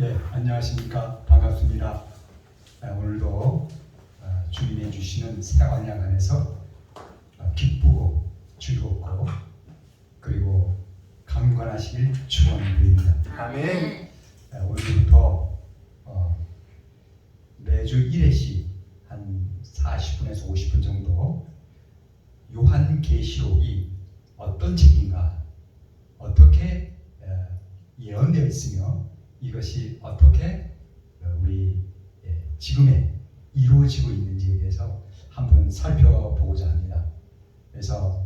안녕하십니까. 반갑습니다. 오늘도 주님이 주시는 새 언약 안에서 기쁘고 즐겁고 그리고 강건하시길 축원드립니다. 아멘. 오늘부터 매주 1회씩 한 40분에서 50분 정도 요한계시록이 어떤 책인가, 어떻게 예언되어 있으며 이것이 어떻게 우리 지금에 이루어지고 있는지에 대해서 한번 살펴보고자 합니다. 그래서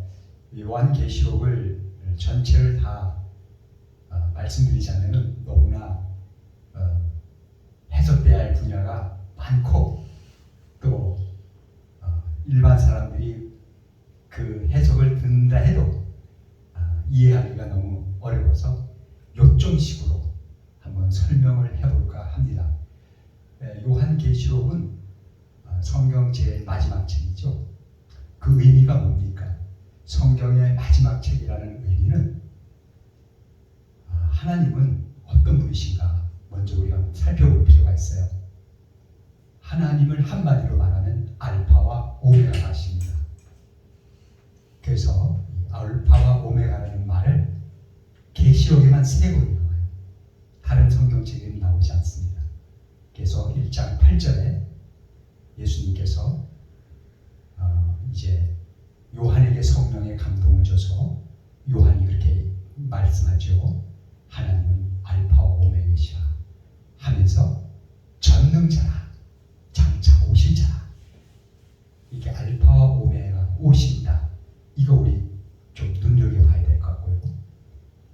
요한계시록을 전체를 다 말씀드리자면 너무나 해석돼야 할 분야가 많고 또 일반 사람들이 그 해석을 듣는다 해도 이해하기가 너무 어려워서 요점식으로 한번 설명을 해볼까 합니다. 요한계시록은 성경 제일 마지막 책이죠. 그 의미가 뭡니까? 성경의 마지막 책이라는 의미는 하나님은 어떤 분이신가 먼저 우리가 살펴볼 필요가 있어요. 하나님을 한마디로 말하면 알파와 오메가가 하십니다. 그래서 알파와 오메가라는 말을 계시록에만 3번 나와요. 다른 성경책에는 나오지 않습니다. 그래서 1장 8절에 예수님께서 이제 요한에게 성령의 감동을 줘서 요한이 그렇게 말씀하죠. 하나님은 알파와 오메가시라 하면서 전능자라, 장차 오실 자라. 이게 알파와 오메가 오신다. 이거 우리 좀 눈여겨봐야 될 것 같고요.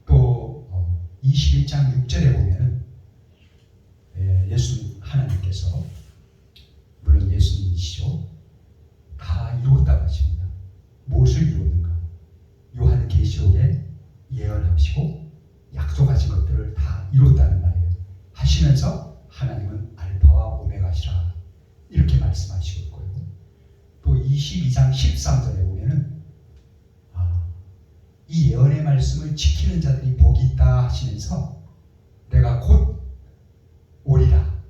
또 21장 6절에 보면은 예수님 하나님께서 물론 예수님이시죠. 다 이루었다고 하십니다. 무엇을 이루었는가? 요한계시록에 예언하시고 약속하신 것들을 다 이뤘다는 말이에요. 하시면서 하나님은 알파와 오메가시라 이렇게 말씀하시고 있고요. 또 22장 13절에 보면은 이 예언의 말씀을 지키는 자들이 복이 있다 하시면서 내가 곧 오리라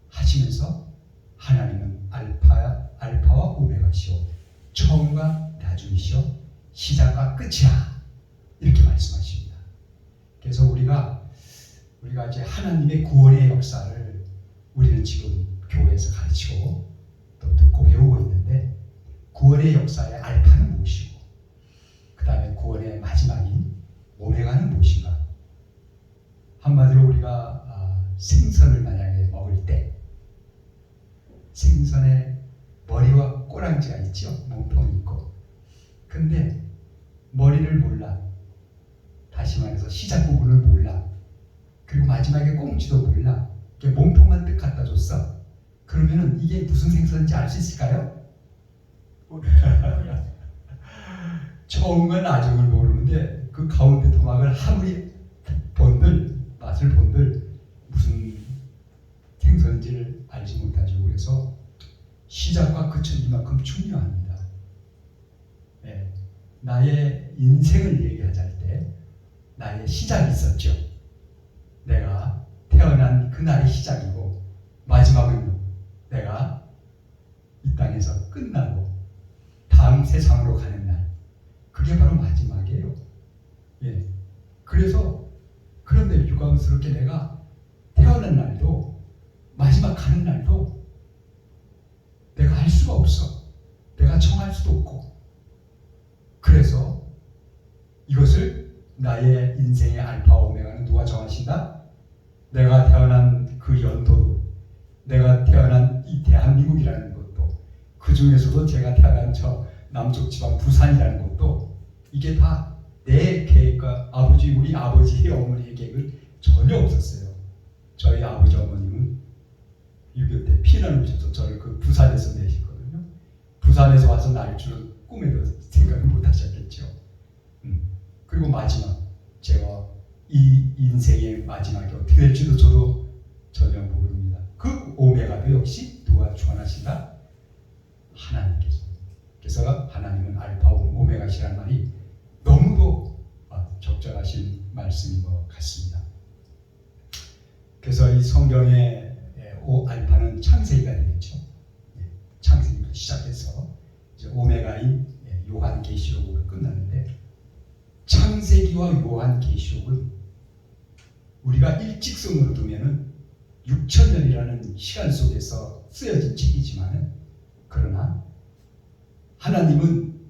하시면서 하나님은 알파와 오메가시오 처음과 나중이시오 시작과 끝이라 이렇게 말씀하십니다. 그래서 우리가 이제 하나님의 구원의 역사를 우리는 지금 교회에서 가르치고 또 듣고 배우고 있는데 구원의 역사의 알파는 무엇이고 그 다음에 구원의 마지막인 오메가는 무엇인가? 한마디로 우리가 생선을 만약에 먹을 때 생선의 머리와 꼬랑지가 있죠. 몸통이 있고. 근데 머리를 몰라. 다시 말해서 시작 부분을 몰라. 그리고 마지막에 꽁지도 몰라. 몸통만 뜩 갖다 줬어. 그러면은 이게 무슨 생선인지 알 수 있을까요? 처음과 나중을 모르는데 그 가운데 토막을 아무리 맛을 본들 무슨 생선인지를 알지 못하죠. 그래서 시작과 끝은 이만큼 중요합니다. 나의 인생을 얘기하자 때 나의 시작이 있었죠. 내가 태어난 그날이 시작이고 마지막은 내가 이 땅에서 끝나고 다음 세상으로 가는 날 그게 바로 마지막이에요. 그런데 유감스럽게 내가 태어난 날도 마지막 가는 날도 내가 알 수가 없어. 내가 정할 수도 없고. 그래서 이것을 나의 인생의 알파와 오메가는 누가 정하신다? 내가 태어난 그 연도도, 내가 태어난 이 대한민국이라는 것도, 그 중에서도 제가 태어난 저 남쪽 지방 부산이라는 것도 이게 다 내 계획과 우리 아버지의 어머니의 계획은 전혀 없었어요. 저희 아버지 어머님은 6.25 때 피난을 오셔서 저를 그 부산에서 내셨거든요. 부산에서 와서 날 줄은 꿈에도 생각을 못 하셨겠죠. 그리고 마지막 제가 이 인생의 마지막이 어떻게 될지도 저도 전혀 모릅니다. 그 오메가도 역시 누가 주관하신다? 하나님께서. 그래서 하나님은 알파 오메가시라는 말이 너무도 적절하신 말씀인 것 같습니다. 그래서 이 성경의 알파는 창세기가 되겠죠. 창세기부터 시작해서 이제 오메가인 요한계시록으로 끝나는데, 창세기와 요한계시록은 우리가 일직선으로 두면은 6,000년이라는 시간 속에서 쓰여진 책이지만은, 그러나 하나님은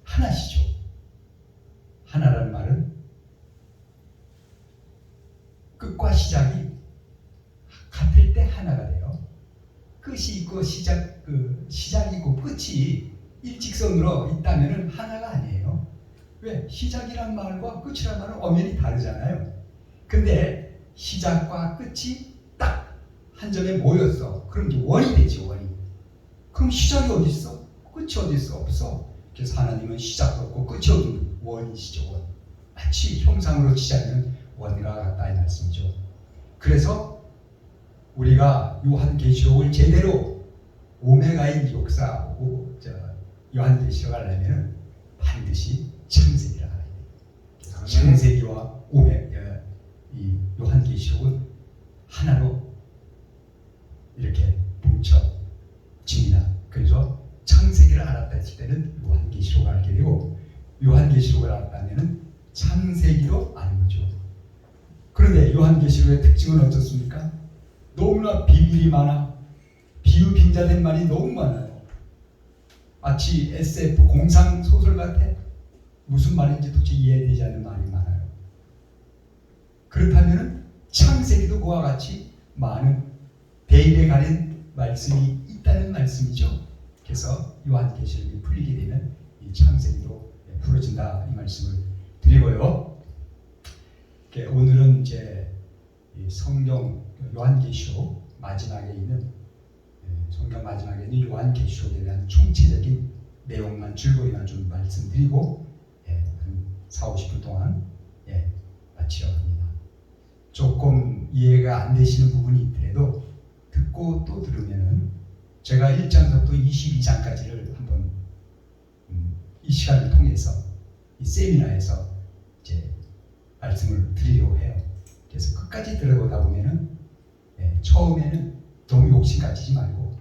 하나시죠. 하나라는 말은 끝과 시작이 같을 때 하나가 돼요. 끝이 있고 시작이 있고 끝이 일직선으로 있다면은 하나가 아니에요. 왜? 시작이란 말과 끝이란 말은 엄연히 다르잖아요. 근데 시작과 끝이 딱 한 점에 모였어. 그럼 이제 원이 되지, 원이. 그럼 시작이 어디 있어? 끝이 어디 있어? 없어. 그래서 하나님은 시작도 없고 끝이 없는 원이시죠, 원. 마치 형상으로 치자면 원과 같다 이 말씀이죠. 그래서 우리가 요한계시록을 제대로 오메가인 역사, 요한계시록을 하려면 반드시 창세기를 알아야 돼요. 창세기와 이 요한계시록은 하나로 이렇게 뭉쳐집니다. 그래서 창세기를 알았다 했을 때는 요한계시록을 알게 되고, 요한계시록을 알았다면 창세기로 아는 거죠. 그런데 요한계시록의 특징은 어떻습니까? 너무나 비밀이 많아. 비유빙자된 말이 너무 많아요. 마치 SF 공상 소설 같아. 무슨 말인지 도대체 이해되지 않는 말이 많아요. 그렇다면 창세기도 그와 같이 많은 베일에 가린 말씀이 있다는 말씀이죠. 그래서 요한계시록이 풀리게 되면 이 창세기도 풀어진다 이 말씀을 드리고요. 오늘은 이제 성경 요한계시록 마지막에 있는 요한계시록에 대한 총체적인 내용만 줄거리만 좀 말씀드리고 한 40-50분 동안 마치려 합니다. 조금 이해가 안 되시는 부분이 있더라도 듣고 또 들으면은 제가 1장부터 22장까지를 한번 이 시간을 통해서 이 세미나에서 이제 말씀을 드리려고 해요. 그래서 끝까지 들어보다 보면은 처음에는 너무 욕심 가지지 말고,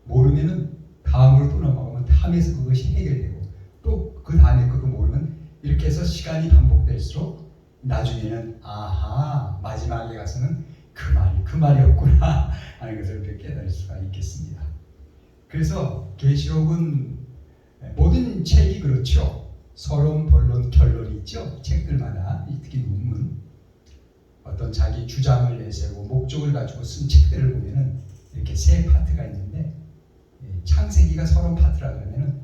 모르면은 다음으로 또 넘어가면 다음에서 그것이 해결되고, 또 그 다음에 그거 모르면 이렇게 해서 시간이 반복될수록 나중에는 아하, 마지막에 가서는 그 말이었구나 하는 것을 이렇게 깨달을 수가 있겠습니다. 그래서 계시록은 모든 책이 그렇죠. 서론, 본론, 결론이 있죠. 책들마다, 특히 논문, 어떤 자기 주장을 내세우고 목적을 가지고 쓴 책들을 보면은 이렇게 세 파트가 있는데, 창세기가 서론 파트라 그러면은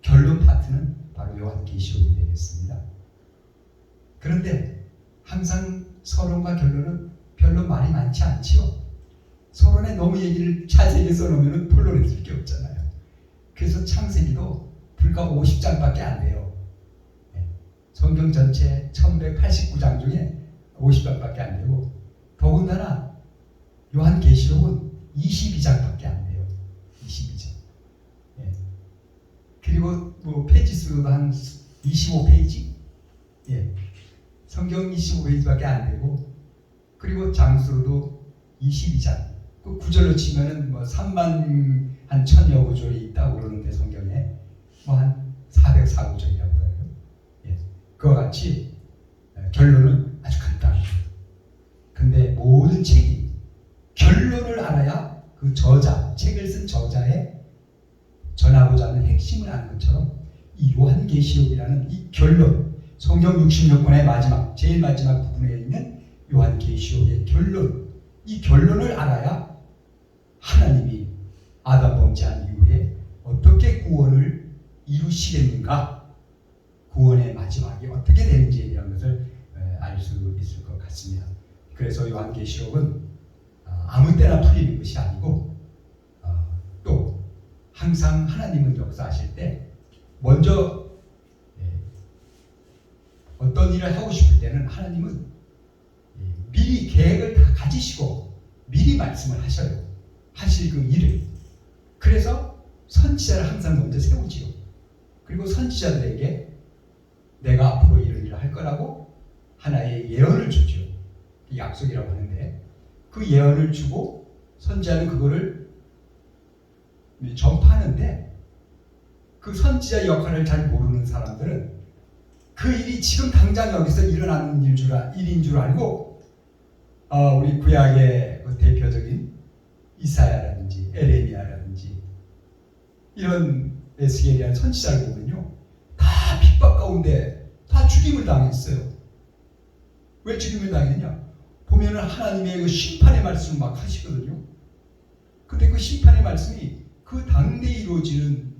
결론 파트는 바로 요한계시록이 되겠습니다. 그런데 항상 서론과 결론은 별로 말이 많지 않지요. 서론에 너무 얘기를 자세히 써놓으면 본론에 쓸 게 없잖아요. 그래서 창세기도 불과 50장밖에 안 돼요. 성경 전체 1189장 중에 50장밖에 안 되고, 더군다나 요한계시록은 22장밖에 안 돼요. 22장. 그리고 뭐 페이지 수로도 한 25페이지? 성경 25페이지밖에 안 되고, 그리고 장수로도 22장. 그 구절로 치면은 뭐 3만 한 1000여 구절이 있다고 그러는데, 성경에 뭐 한 404구절이라고 해요. 그와 같이 결론은 아주 간단해요. 근데 모든 책이 결론을 알아야 그 책을 쓴 저자의 전하고자 하는 핵심을 아는 것처럼, 이 요한계시록이라는 이 결론, 성경 66권의 제일 마지막 부분에 있는 요한계시록의 결론, 이 결론을 알아야 하나님이 아담 범죄한 이후에 어떻게 구원을 이루시겠는가, 구원의 마지막이 어떻게 되는지에 대한 것을 알 수 있을 것 같습니다. 그래서 요한계시록은 아무 때나 풀리는 것이 아니고, 또 항상 하나님은 역사하실 때 먼저 어떤 일을 하고 싶을 때는 하나님은 미리 계획을 다 가지시고 미리 말씀을 하셔요. 하실 그 일을. 그래서 선지자를 항상 먼저 세우지요. 그리고 선지자들에게 내가 앞으로 이런 일을 할 거라고 하나의 예언을 주죠. 약속이라고 하는데 그 예언을 주고 선지자는 그거를 전파하는데 그 선지자 역할을 잘 모르는 사람들은 그 일이 지금 당장 여기서 일어나는 일인 줄 알고 우리 구약의 그 대표적인 이사야라든지 에레미야라든지 이런 에스겔이라는 선지자를 보면요, 다 핍박 가운데 다 죽임을 당했어요. 왜 죽임을 당했냐? 보면은 하나님의 그 심판의 말씀을 막 하시거든요. 근데 그 심판의 말씀이 그 당대에 이루어지는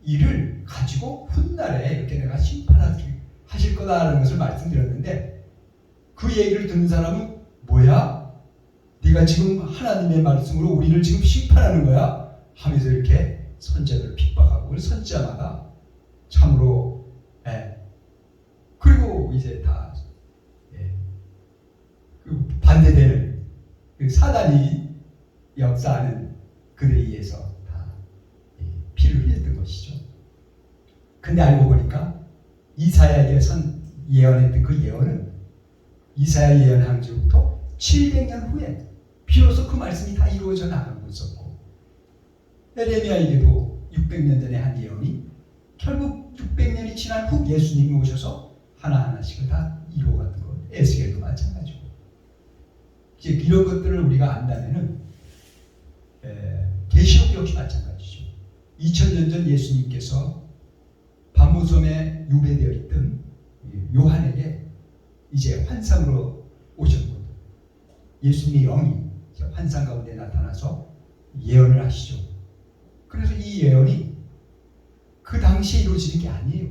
일을 가지고 훗날에 이렇게 내가 심판하실 거다라는 것을 말씀드렸는데, 그 얘기를 듣는 사람은 뭐야? 네가 지금 하나님의 말씀으로 우리를 지금 심판하는 거야? 하면서 이렇게 선지자들을 핍박하고, 그 선지자마다 참으로 그리고 이제 다 그 반대되는 그 사단이 역사하는 그들에 의해서 다 피를 흘렸던 것이죠. 근데 알고 보니까 이사야에게 예언했던 그 예언은 이사야 예언한 지부터 700년 후에 비로소 그 말씀이 다 이루어져 나가고 있었고, 에레미야에게도 600년 전에 한 예언이 결국 600년이 지난 후 예수님이 오셔서 하나하나씩을 다 이루어갔던 것. 에스겔도 마찬가지고. 이제 이런 것들을 우리가 안다면은 계시록 역시 마찬가지죠. 2000년 전 예수님께서 반모섬에 유배되어 있던 요한에게 이제 환상으로 오셨거든요. 예수님의 영이 환상 가운데 나타나서 예언을 하시죠. 그래서 이 예언이 그 당시에 이루어지는 게 아니에요.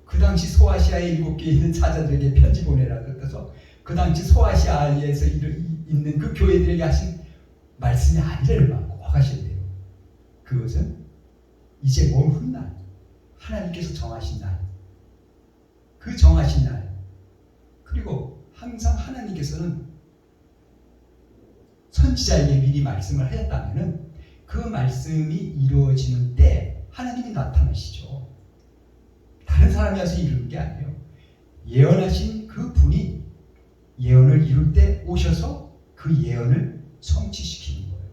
그 당시 소아시아에 7개 있는 사자들에게 편지 보내라 그래서 그 당시 소아시아에서 있는 그 교회들에게 하신 말씀이 아니라는 말 꼭 하셔야 돼요. 그것은 이제 먼 훗날 하나님께서 정하신 날, 그 정하신 날, 그리고 항상 하나님께서는 선지자에게 미리 말씀을 하셨다면은 그 말씀이 이루어지는 때 하나님이 나타나시죠. 다른 사람이 와서 이루는 게 아니에요. 예언하신 그 분이 예언을 이룰 때 오셔서 그 예언을 성취시키는 거예요.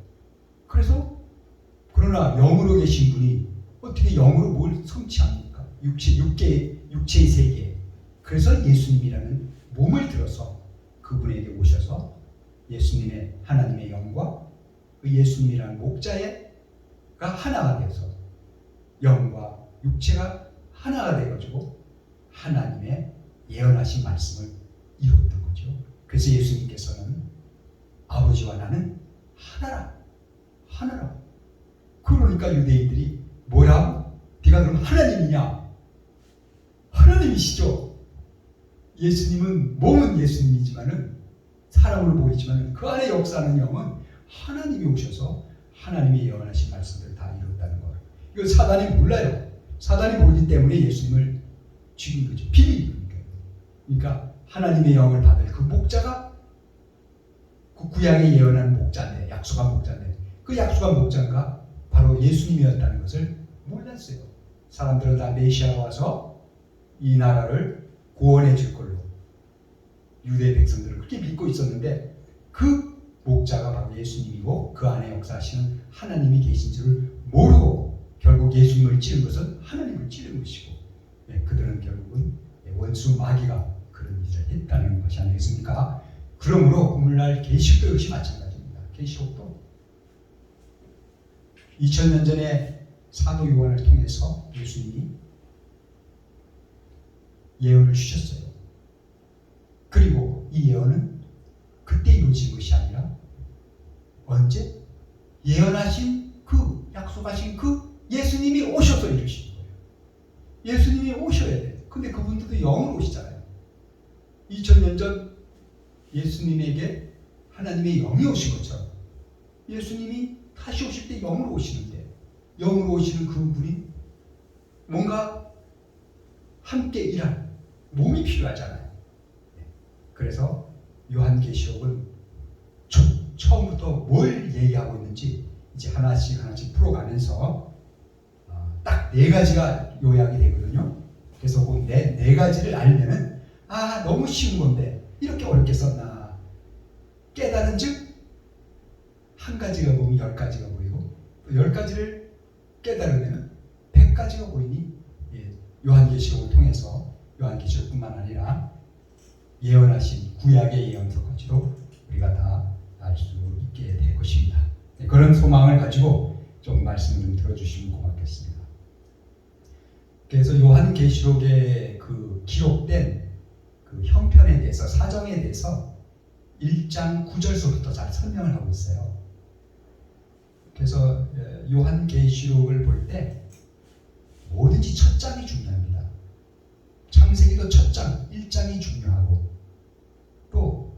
그래서 그러나 영으로 계신 분이 어떻게 영으로 뭘 성취합니까? 육체의 세계. 그래서 예수님이라는 몸을 들어서 그분에게 오셔서 예수님의 하나님의 영과 그 예수님이라는 목자가 하나가 되어서 영과 육체가 하나가 되어가지고 하나님의 예언하신 말씀을 이뤘던 거죠. 그래서 예수님께서는 아버지와 나는 하나라. 그러니까 유대인들이 뭐라고? 네가 그럼 하나님이냐? 하나님이시죠. 예수님은 몸은 예수님이지만은 사람으로 보이지만은 그 안에 역사하는 영은 하나님이 오셔서 하나님이 예언하신 말씀을 다 이뤘다는 거예요. 이거 사단이 몰라요. 사단이 모르기 때문에 예수님을 죽인 거죠. 비밀이니까. 그러니까 하나님의 영을 받을 그 목자가 그 구약에 예언한 목자인데, 약속한 목자인데, 그 약속한 목자가 바로 예수님이었다는 것을 몰랐어요. 사람들은 다 메시아가 와서 이 나라를 구원해 줄 걸로 유대 백성들을 그렇게 믿고 있었는데, 그 목자가 바로 예수님이고 그 안에 역사하시는 하나님이 계신 줄을 모르고 결국 예수님을 찌른 것은 하나님을 찌른 것이고, 그들은 결국은 원수 마귀가 그런 일을 했다는 것이 아니겠습니까? 그러므로 오늘날 계시록도 역시 마찬가지입니다. 계시록도 2000년 전에 사도 요한을 통해서 예수님이 예언을 주셨어요. 그리고 이 예언은 그때 이루어진 것이 아니라 언제? 예언하신 그 약속하신 그 예수님이 오셔서 이루신 거예요. 예수님이 오셔야 돼. 근데 그분들도 영으로 오시잖아요. 2000년 전 예수님에게 하나님의 영이 오신 것처럼 예수님이 다시 오실 때 영으로 오시는데, 영으로 오시는 그분이 뭔가 함께 일할 몸이 필요하잖아요. 그래서 요한계시록은 처음부터 뭘 얘기하고 있는지 이제 하나씩 풀어가면서 딱 4가지가 요약이 되거든요. 그래서 그 네 가지를 알면은 너무 쉬운 건데 이렇게 어렵게 썼나, 깨달은 즉 한 가지가 보면 10가지가 보이고 또 10가지를 깨달으면 100가지가 보이니 요한계시록을 통해서 요한계시록뿐만 아니라 예언하신 구약의 예언서까지도 우리가 다 알 수 있게 될 것입니다. 그런 소망을 가지고 좀 말씀을 좀 들어주시면 고맙겠습니다. 그래서 요한계시록에 그 기록된 그 형편에 대해서 사정에 대해서 1장 9절서부터 잘 설명을 하고 있어요. 그래서 요한계시록을 볼 때 뭐든지 첫 장이 중요합니다. 창세기도 첫 장, 1장이 중요하고 또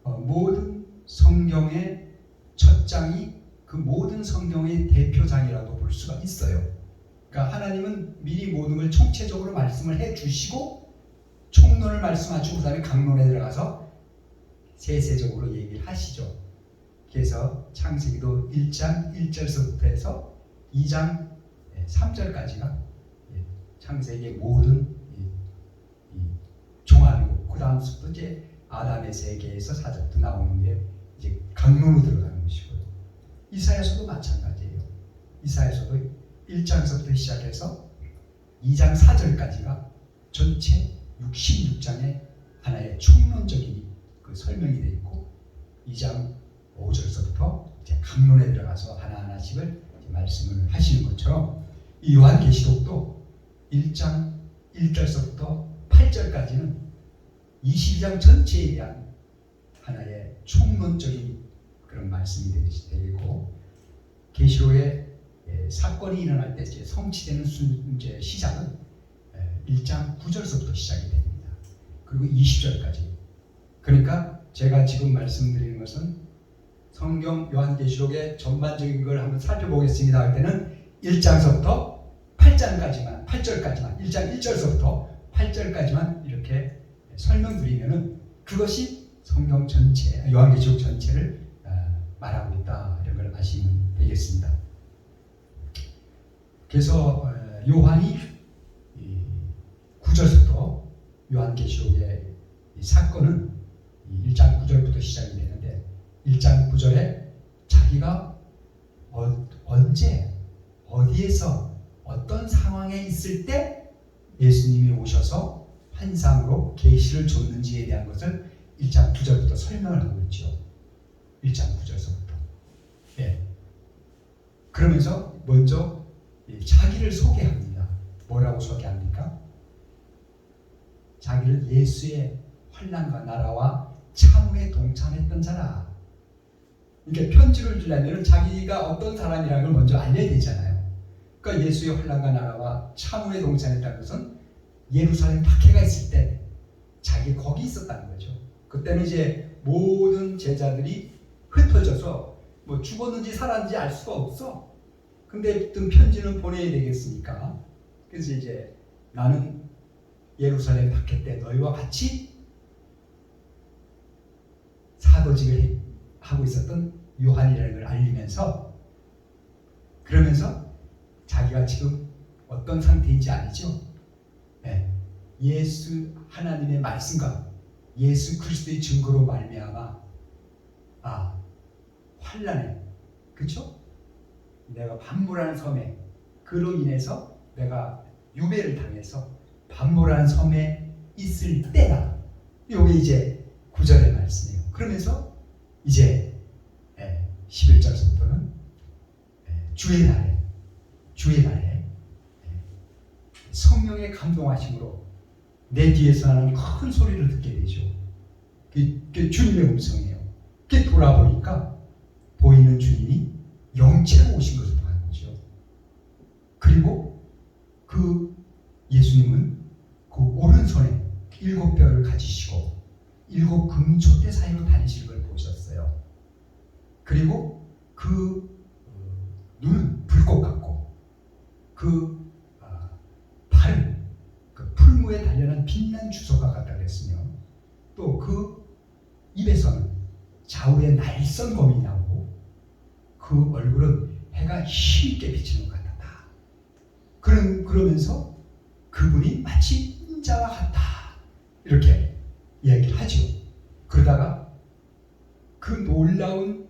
모든 성경의 첫 장이 그 모든 성경의 대표장이라고 볼 수가 있어요. 그러니까 하나님은 미리 모든 걸 총체적으로 말씀을 해주시고 총론을 말씀하시고 그 다음에 강론에 들어가서 세세적으로 얘기를 하시죠. 그래서 창세기도 1장 1절서부터 해서 2장 3절까지가 창세기의 모든 종합이고 그 다음부터 이제 아담의 세계에서 사적도 나오는 게 이제 강론으로 들어가는 것이고요. 이사야서도 마찬가지예요. 이사야서도 1장서부터 시작해서 2장 4절까지가 전체 66장의 하나의 총론적인 그 설명이 되어 있고 2장 5절서부터 이제 강론에 들어가서 하나하나씩을 말씀을 하시는 것처럼 이 요한계시록도 1장 1절서부터 8절까지는 22장 전체에 대한 하나의 총론적인 그런 말씀이 되고 계시록의 사건이 일어날 때 이제 성취되는 이제 시작은 1장 9절서부터 시작이 됩니다. 그리고 20절까지. 그러니까 제가 지금 말씀드리는 것은 성경 요한계시록의 전반적인 걸 한번 살펴보겠습니다 할 때는 1장서부터 8절까지만 1장 1절서부터 8절까지만 이렇게 설명드리면은 그것이 성경 전체, 요한계시록 전체를 말하고 있다 이런 걸 아시면 되겠습니다. 그래서 요한이 9절부터 요한계시록의 이 사건은 1장 9절부터 시작이 되는데 1장 9절에 자기가 언제 어디에서 어떤 상황에 있을 때 예수님이 오셔서 환상으로 계시를 줬는지에 대한 것을 1장 9절부터 설명을 하고 있죠. 1장 9절서부터. 예. 그러면서 먼저 자기를 소개합니다. 뭐라고 소개합니까? 자기를 예수의 환난과 나라와 참후에 동참했던 자라. 그러니까 편지를 주려면 자기가 어떤 사람이라는 걸 먼저 알려야 되잖아요. 그러니까 예수의 환난과 나라와 참후에 동참했다는 것은 예루살렘 박해가 있을 때 자기 거기 있었다는 거죠. 그때는 이제 모든 제자들이 흩어져서 뭐 죽었는지 살았는지 알 수가 없어. 근데 어떤 편지는 보내야 되겠으니까. 그래서 이제 나는 예루살렘 박해 때 너희와 같이 사도직을 하고 있었던 요한이라는 걸 알리면서 그러면서 자기가 지금 어떤 상태인지 알죠? 네. 예수 하나님의 말씀과 예수 그리스도의 증거로 말미암아 환난에 그렇죠? 내가 반모라는 섬에 그로 인해서 내가 유배를 당해서 반모라는 섬에 있을 때다. 이게 이제 9절의 말씀이에요. 그러면서 이제 11절부터는 주의 날에 성령의 감동하심으로 내 뒤에서 나는 큰 소리를 듣게 되죠. 그게 주님의 음성이에요. 그게 돌아보니까 보이는 주님이 영체로 오신 것을 보는 거죠. 그리고 그 예수님은 그 오른손에 7뼈를 가지시고 7 금촛대 사이로 다니시는 걸 보셨어요. 그리고 그 눈은 불꽃 같고 그 발은 그 풀무에 달려난 빛난 주석과 같다 그랬으며 또 그 입에서는 좌우의 날선 검이 나오고 그 얼굴은 해가 힘있게 비치는 것 같았다. 그러면서 그분이 마치 인자와 같다 이렇게 이야기를 하죠. 그러다가 그 놀라운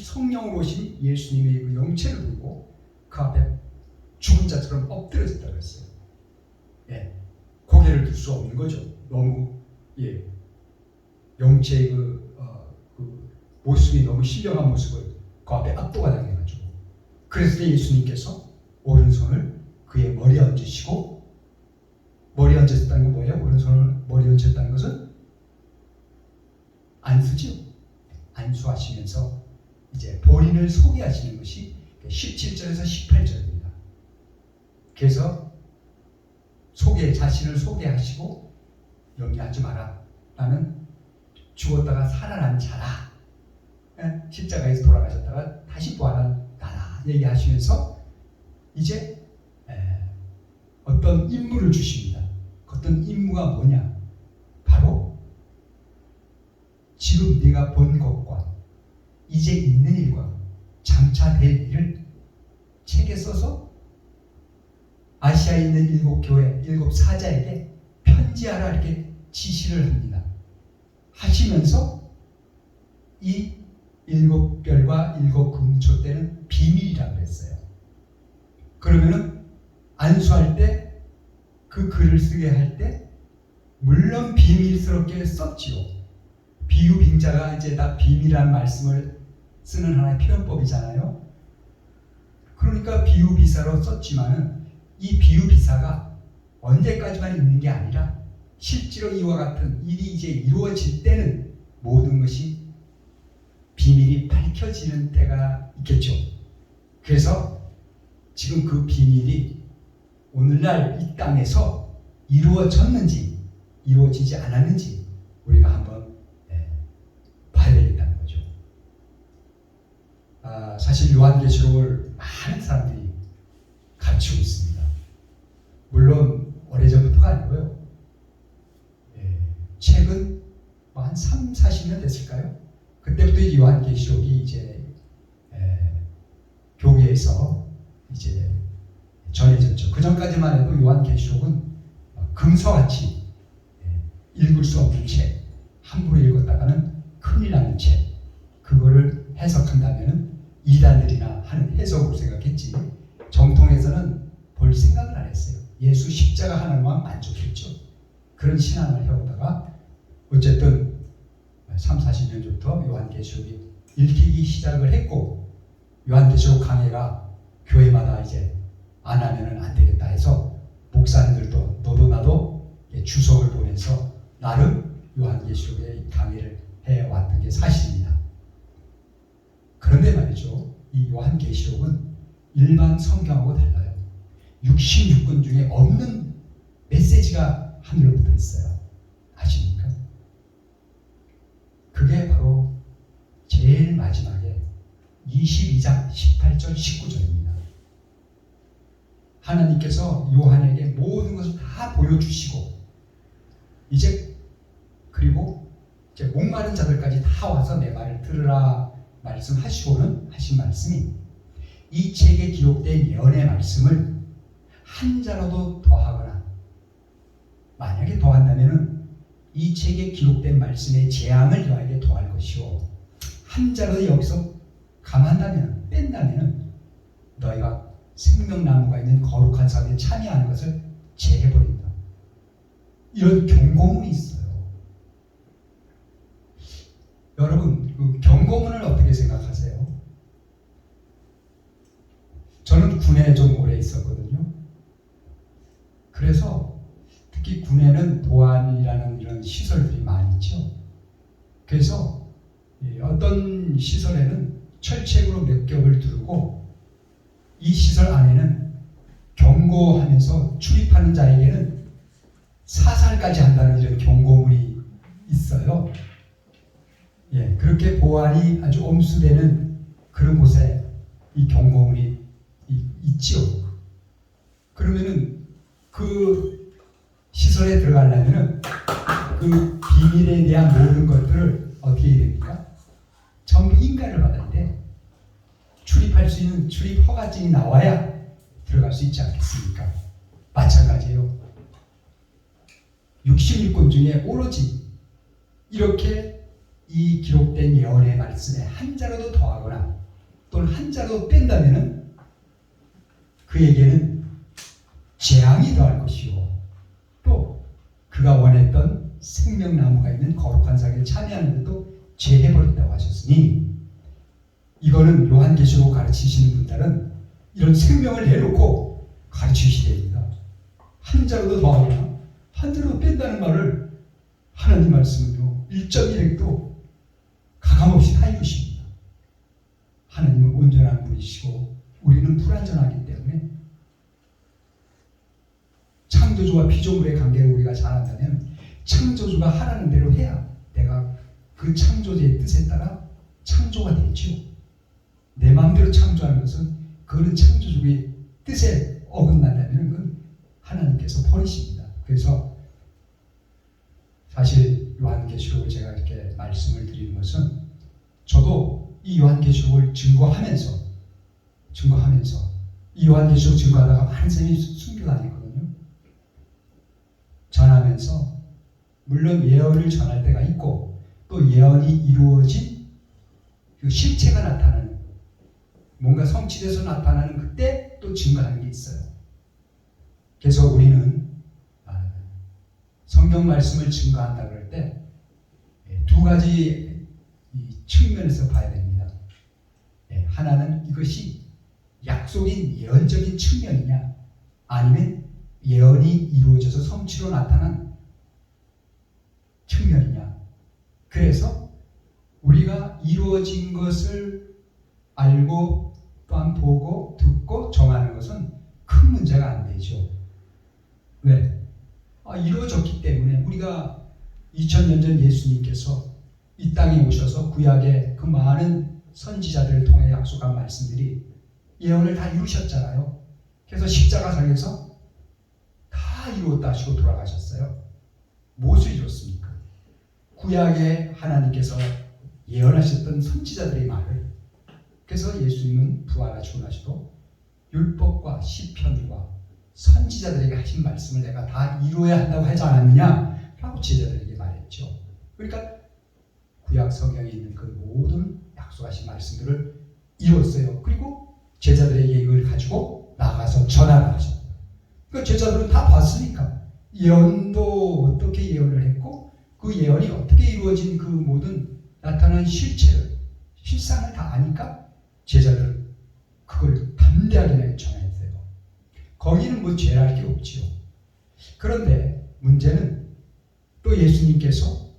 성령으로 오신 예수님의 그 영체를 보고 그 앞에 죽은 자처럼 엎드려졌다 그랬어요. 예, 고개를 들 수 없는 거죠. 너무 영체의 그 모습이 너무 신령한 모습을 그 앞에 압도가 당해가지고, 그래서 예수님께서 오른손을 그의 머리에 얹으시고, 머리에 얹으셨다는 건 뭐예요? 오른손을 머리에 얹으셨다는 것은 안수죠. 안수하시면서 이제 본인을 소개하시는 것이 17절에서 18절입니다. 그래서 자신을 소개하시고, 염려하지 마라. 나는 죽었다가 살아난 자라. 십자가에서 돌아가셨다가 다시 부활한 나라. 얘기하시면서 이제 어떤 임무를 주십니다. 어떤 임무가 뭐냐? 바로 지금 네가 본 것과 이제 있는 일과 장차 될 일을 책에 써서 아시아에 있는 7교회, 7사자에게 편지하라 이렇게 지시를 합니다. 하시면서 이 7별과 7금초대는 비밀이라고 했어요. 그러면은 안수할 때 그 글을 쓰게 할 때 물론 비밀스럽게 썼지요. 비유빙자가 이제 다 비밀이라는 말씀을 쓰는 하나의 표현법이잖아요. 그러니까 비유비사로 썼지만은 이 비유비사가 언제까지만 있는 게 아니라 실제로 이와 같은 일이 이제 이루어질 때는 모든 것이 비밀이 밝혀지는 때가 있겠죠. 그래서 지금 그 비밀이 오늘날 이 땅에서 이루어졌는지 이루어지지 않았는지 우리가 한번 봐야 되겠다는 거죠. 사실 요한계시록을 많은 사람들이 가르치고 있습니다. 물론 오래전부터가 아니고요. 최근 한 3, 40년 됐을까요? 그때부터 요한계시록이 이제 교회에서 이제 전해졌죠. 그 전까지만 해도 요한계시록은 금서같이 읽을 수 없는 책, 함부로 읽었다가는 큰일 나는 책, 그거를 해석한다면 이단들이나 하는 해석으로 생각했지 정통에서는 볼 생각을 안 했어요. 예수 십자가 하나만 만족했죠. 그런 신앙을 해오다가 어쨌든 3, 40년 전부터 요한계시록이 읽히기 시작을 했고, 요한계시록 강해가 교회마다 이제 안 하면은 안 되겠다 해서 목사님들도 너도 나도 주석을 보내서 나름 요한계시록의 강의를 해왔던 게 사실입니다. 그런데 말이죠, 이 요한계시록은 일반 성경하고 달라요. 66권 중에 없는 메시지가 하늘로부터 있어요. 아십니까? 그게 바로 제일 마지막에 22장 18절 19절입니다. 하나님께서 요한에게 모든 것을 다 보여주시고 그리고 이제 목마른 자들까지 다 와서 내 말을 들으라 말씀하시고는 하신 말씀이 이 책에 기록된 예언의 말씀을 한 자라도 더하거나 만약에 더한다면은 이 책에 기록된 말씀의 재앙을 너에게 더할 것이요, 한 자라도 여기서 감한다면 뺀다면은 너희가 생명나무가 있는 거룩한 사업에 참여하는 것을 제해버린다. 이런 경고문이 있어요. 여러분, 그 경고문을 어떻게 생각하세요? 저는 군에 좀 오래 있었거든요. 그래서 특히 군에는 보안이라는 이런 시설들이 많이 있죠. 그래서 어떤 시설에는 철책으로 몇 겹을 두르고 이 시설 안에는 경고하면서 출입하는 자에게는 사살까지 한다는 이런 경고문이 있어요. 그렇게 보안이 아주 엄수되는 그런 곳에 이 경고문이 있지요. 그러면은 그 시설에 들어가려면은 그 비밀에 대한 모든 것들을 어떻게 해야 됩니까? 전부 인가를 받아야 돼. 출입할 수 있는 출입 허가증이 나와야 들어갈 수 있지 않겠습니까? 마찬가지예요. 66권 중에 오로지 이렇게 이 기록된 예언의 말씀에 한 자라도 더하거나 또는 한 자라도 뺀다면은 그에게는 재앙이 더할 것이요 또 그가 원했던 생명나무가 있는 거룩한 상에 참여하는 것도 제해버린다고 하셨으니 이거는 요한계시록 가르치시는 분들은 이런 생명을 내놓고 가르치시게 됩니다. 한 자라도 더하거나 한 자라도 뺀다는 말을 하나님 말씀은요 1.1핵도 가감없이 다 이루십니다. 하나님은 온전한 분이시고 우리는 불완전하기 때문에 창조주와 피조물의 관계를 우리가 잘 안다면 창조주가 하라는 대로 해야 내가 그 창조주의 뜻에 따라 창조가 되죠. 내 마음대로 창조하는 것은 그거는 창조주의 뜻에 어긋난다면 그건 하나님께서 버리십니다. 그래서 사실 요한계시록을 제가 이렇게 말씀을 드리는 것은 저도 이 요한계시록을 증거하면서 이 요한계시록 증거하다가 많은 사람이 순교당했거든요. 전하면서 물론 예언을 전할 때가 있고 또 예언이 이루어진 그 실체가 나타나는 뭔가 성취돼서 나타나는 그때 또 증거하는 게 있어요. 그래서 우리는 성경 말씀을 증거한다 그럴 때 두 가지 측면에서 봐야 됩니다. 하나는 이것이 약속인 예언적인 측면이냐 아니면 예언이 이루어져서 성취로 나타난 측면이냐. 그래서 우리가 이루어진 것을 알고 또한 보고 듣고 정하는 것은 큰 문제가 안 되죠. 왜? 이루어졌기 때문에 우리가 2000년 전 예수님께서 이 땅에 오셔서 구약의 그 많은 선지자들을 통해 약속한 말씀들이 예언을 다 이루셨잖아요. 그래서 십자가상에서 다 이루었다 하시고 돌아가셨어요. 무엇을 이뤘습니까? 구약에 하나님께서 예언하셨던 선지자들의 말을. 그래서 예수님은 부활하시고 나시도 율법과 시편과 선지자들에게 하신 말씀을 내가 다 이루어야 한다고 하지 않았느냐? 라고 제자들에게 말했죠. 그러니까 구약 성경에 있는 그 모든 약속하신 말씀들을 이뤘어요. 그리고 제자들에게 이걸 가지고 나가서 전하라 하셨어요. 그러니까 제자들은 다 봤으니까 예언도 어떻게 예언을 했고 그 예언이 어떻게 이루어진 그 모든 나타난 실체를 실상을 다 아니까 제자들은 그걸 담대하게 전해야 돼요. 거기는 뭐 죄랄 게 없지요. 그런데 문제는 또 예수님께서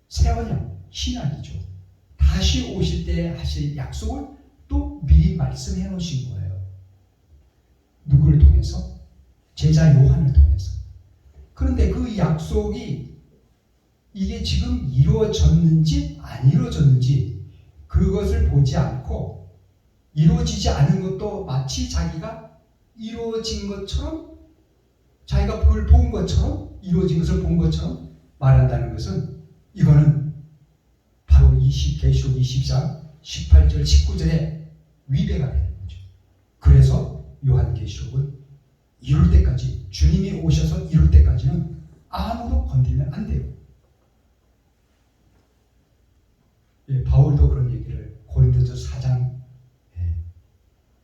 새 언약 신약이죠. 다시 오실 때 하실 약속을 또 미리 말씀해 놓으신 거예요. 누구를 통해서? 제자 요한을 통해서. 그런데 그 약속이 이게 지금 이루어졌는지 안 이루어졌는지 그것을 보지 않고 이루어지지 않은 것도 마치 자기가 이루어진 것처럼 자기가 그걸 본 것처럼 이루어진 것을 본 것처럼 말한다는 것은 이거는 바로 계시록 20장 18절 19절에 위배가 되는 거죠. 그래서 요한계시록은 이룰 때까지 주님이 오셔서 이룰 때까지는 아무도 건드리면 안 돼요. 바울도 그런 얘기를 고린도서 4장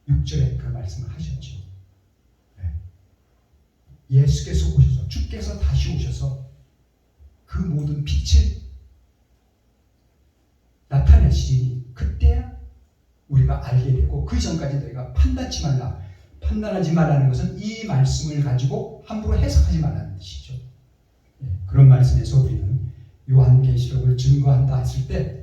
6절에 그 말씀을 하셨죠. 예수께서 오셔서 주께서 다시 오셔서 그 모든 빛을 나타내시니 그때야 우리가 알게 되고 그 전까지 너희가 판단하지 말라는 것은 이 말씀을 가지고 함부로 해석하지 말라는 뜻이죠. 그런 말씀에서 우리는 요한계시록을 증거한다 했을 때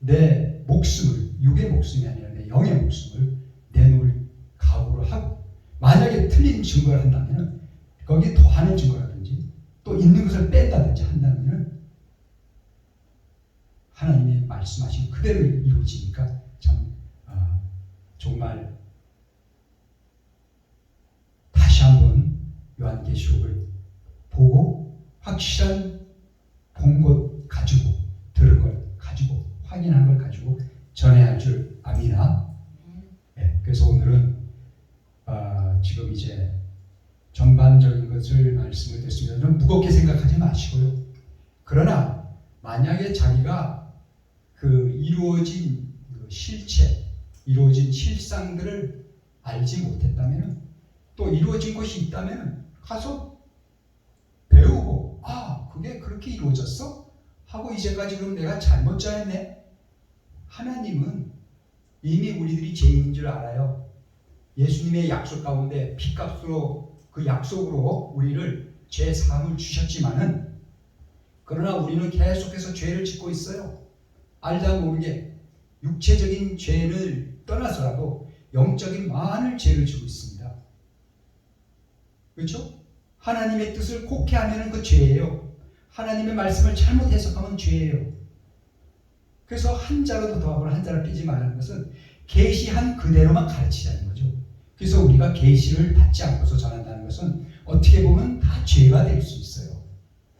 내 목숨을 육의 목숨이 아니라 내 영의 목숨을 내놓을 각오를 하고 만약에 틀린 증거를 한다면 거기에 더하는 증거라든지 또 있는 것을 뺀다든지 한다면 하나님의 말씀하신 그대로 이루어지니까 참 정말 다시 한번 요한계시록을 보고 확실한 본 것 가지고 들은 걸 가지고 확인한 걸 가지고 전해야 할 줄 압니다. 그래서 오늘은 지금 이제 전반적인 것을 말씀을 드렸습니다. 좀 무겁게 생각하지 마시고요. 그러나 만약에 자기가 그 이루어진 그 실체, 이루어진 실상들을 알지 못했다면, 또 이루어진 것이 있다면 가서 배우고, 아, 그게 그렇게 이루어졌어? 하고 이제까지 그럼 내가 잘못 잘했네. 하나님은 이미 우리들이 죄인인 줄 알아요. 예수님의 약속 가운데 피값으로, 그 약속으로 우리를 죄 사함을 주셨지만은, 그러나 우리는 계속해서 죄를 짓고 있어요. 알다 모르게 육체적인 죄를 떠나서라도 영적인 많은 죄를 지고 있습니다. 그렇죠? 하나님의 뜻을 곡해하면 그 죄예요. 하나님의 말씀을 잘못 해석하면 죄예요. 그래서 한자로 더하고 한자로 빼지 말라는 것은 계시한 그대로만 가르치자는 거죠. 그래서 우리가 계시를 받지 않고서 전한다는 것은 어떻게 보면 다 죄가 될 수 있어요.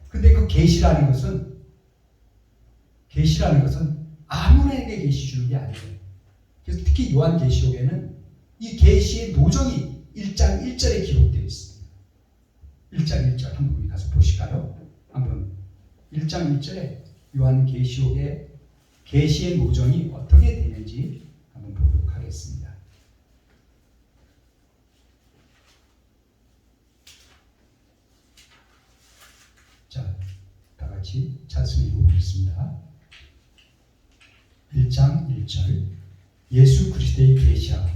근데 그 계시라는 것은 아무에게 계시 주는 게 아니에요. 그래서 특히 요한계시록에는 이 계시의 노정이 1장 1절에 기록되어 있습니다. 1장 1절 한번 우리 가서 보실까요? 한번 1장 1절에 요한계시록의 계시의 노정이 어떻게 되는지 한번 보도록 하겠습니다. 자, 다 같이 찬송 읽어보겠습니다. 1장 1절 예수 그리스도의 계시라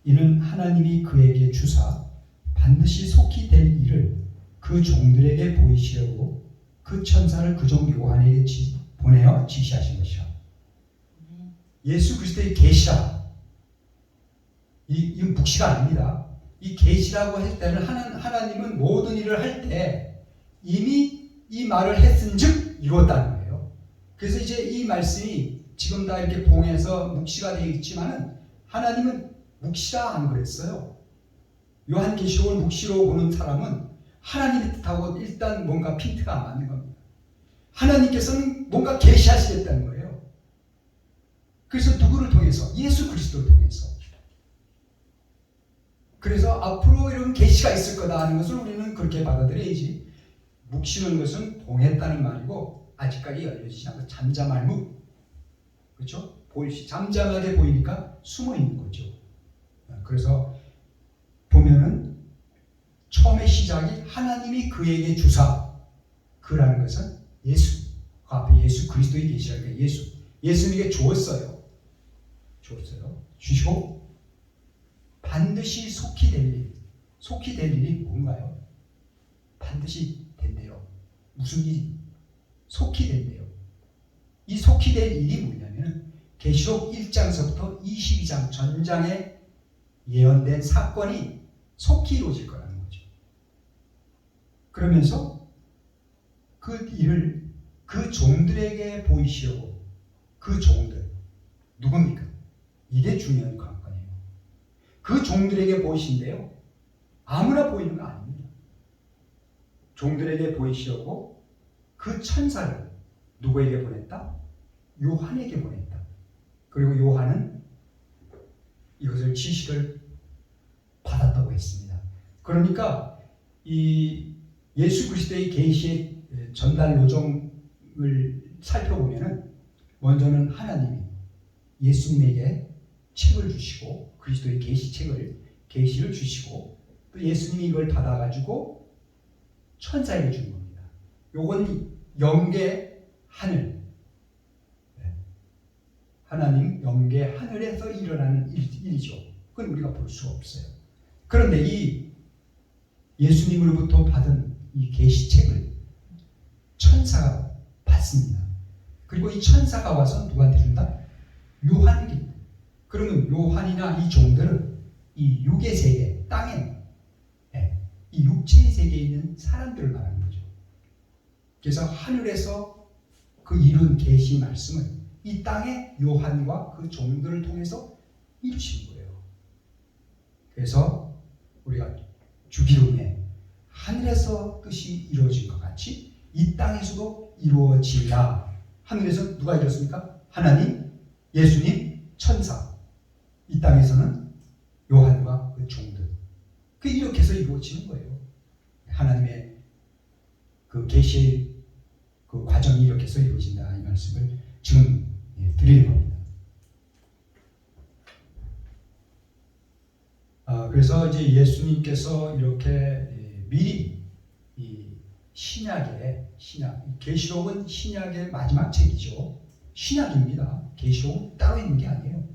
이는 하나님이 그에게 주사 반드시 속히 될 일을 그 종들에게 보이시려고 그 천사를 그 종 요한에게 보내어 지시하신 것이라. 예수 그리스도의 계시라, 이 묵시가 아닙니다. 이 계시라고 할 때는 하나님은 모든 일을 할 때 이미 이 말을 했은즉 이뤘다는 거예요. 그래서 이제 이 말씀이 지금 다 이렇게 봉해서 묵시가 되어 있지만은 하나님은 묵시라 안 그랬어요. 요한계시록을 묵시로 보는 사람은 하나님의 뜻하고 일단 뭔가 핀트가 안 맞는 겁니다. 하나님께서는 뭔가 계시하시겠다는 거예요. 그래서 누구를 통해서? 예수 그리스도를 통해서. 그래서 앞으로 이런 계시가 있을 거다 하는 것을 우리는 그렇게 받아들여야지. 묵시는 것은 봉했다는 말이고 아직까지 열려지지 않고 잠잠할 묵. 그렇죠? 잠잠하게 보이니까 숨어 있는 거죠. 그래서 보면은 처음에 시작이 하나님이 그에게 주사, 그라는 것은 예수, 그 앞에 예수 그리스도의 계시라니까 예수님에게 주었어요. 주시고 반드시 속히 될 일이 뭔가요? 반드시 된대요. 무슨 일이? 속히 된대요. 이 속히 될 일이 뭐냐면 계시록 1장서부터 22장 전장에 예언된 사건이 속히 이루어질 거라는 거죠. 그러면서 그 일을 그 종들에게 보이시려고, 그 종들 누굽니까? 이게 중요한 관건이에요. 그 종들에게 보이신데요, 아무나 보이는 거 아닙니다. 종들에게 보이시려고 그 천사를 누구에게 보냈다? 요한에게 보냈다. 그리고 요한은 이것을 지시를 받았다고 했습니다. 그러니까 이 예수 그리스도의 계시의 전달 요정을 살펴보면은 먼저는 하나님이 예수님에게 책을 주시고 그리스도의 계시를 주시고 또 예수님이 이걸 받아가지고 천사에게 준 겁니다. 요건 영계 하늘, 하나님 영계 하늘에서 일어나는 일이죠. 그건 우리가 볼 수 없어요. 그런데 이 예수님으로부터 받은 이 계시책을 천사가 받습니다. 그리고 이 천사가 와서 누구한테 준다? 요한에게. 그러면 요한이나 이 종들은 이 육의 세계, 땅에, 이 육체의 세계에 있는 사람들을 말하는 거죠. 그래서 하늘에서 그 이룬 계시 말씀을 이 땅에 요한과 그 종들을 통해서 이루신 거예요. 그래서 우리가 주기름에 하늘에서 뜻이 이루어진 것 같이 이 땅에서도 이루어지라. 하늘에서 누가 이뤘습니까? 하나님, 예수님, 천사. 이 땅에서는 요한과 그 종들. 이렇게 해서 이루어지는 거예요. 하나님의 그 계시의 그 그 과정이 이렇게 해서 이루어진다 이 말씀을 지금 드리는 겁니다. 그래서 이제 예수님께서 이렇게 미리 이 계시록은 신약의 마지막 책이죠. 신약입니다. 계시록은 따로 있는 게 아니에요.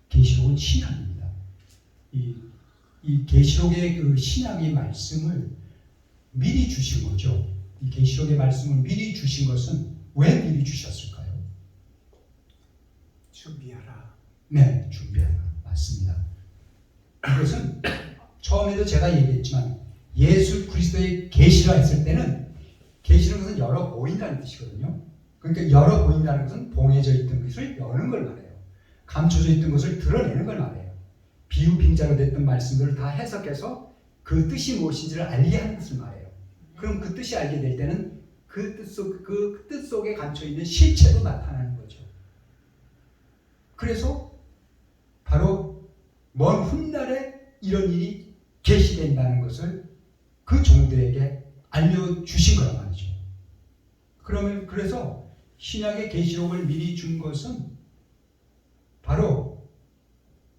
계시록은 신약입니다. 이 계시록의 그 신약의 말씀을 미리 주신 거죠. 이 계시록의 말씀을 미리 주신 것은 왜 미리 주셨을까요? 준비하라. 네, 준비하라. 맞습니다. 이것은 처음에도 제가 얘기했지만 예수 그리스도의 계시라 했을 때는 계시는 것은 열어 보인다는 뜻이거든요. 그러니까 열어 보인다는 것은 봉해져 있던 것을 여는 걸 말해요. 감춰져 있던 것을 드러내는 걸 말해요. 비유 빙자로 됐던 말씀들을 다 해석해서 그 뜻이 무엇인지를 알게 하는 것을 말해요. 그럼 그 뜻이 알게 될 때는 그 뜻 속에 감춰 있는 실체도 나타나는 거죠. 그래서 바로 먼 훗날에 이런 일이 계시된다는 것을 그 종들에게 알려주신 거란 말이죠. 그래서 신약의 계시록을 미리 준 것은 바로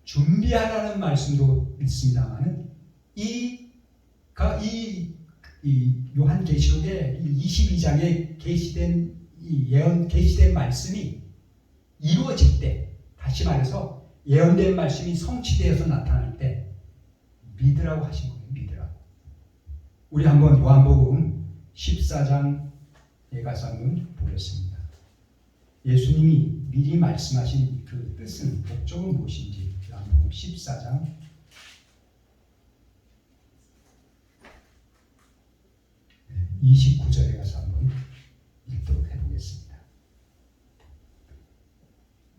준비하라는 말씀도 있습니다만은 이 요한계시록의 22장에 계시된 계시된 말씀이 이루어질 때, 다시 말해서 예언된 말씀이 성취되어서 나타날 때 믿으라고 하신 거예요. 믿으라고. 우리 한번 요한복음 14장에 가서 한번 보겠습니다. 예수님이 미리 말씀하신 그 뜻은, 목적은 무엇인지 요한복음 14장 29절에 가서 한번 읽도록 해보겠습니다.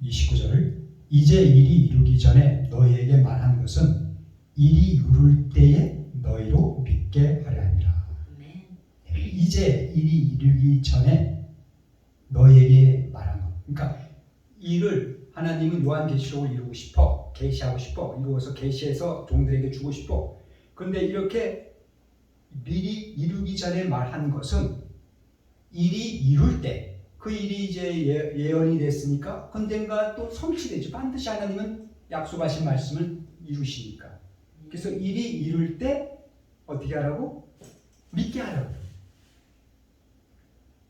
29절을 이제 일이 이루기 전에 너희에게 말한 것은 일이 이룰 때에 너희로 믿게 하려 함이라. 이제 일이 이루기 전에 너희에게 말한 것. 그러니까 일을 하나님은 요한계시록을 이루고 싶어, 계시하고 싶어, 이루어서 계시해서 종들에게 주고 싶어. 그런데 이렇게 미리 이루기 전에 말한 것은 일이 이룰 때, 그 일이 이제 예언이 됐으니까 언젠가 또 성취되죠. 반드시 하나님은 약속하신 말씀을 이루시니까. 그래서 일이 이룰 때 어떻게 하라고? 믿게 하라고.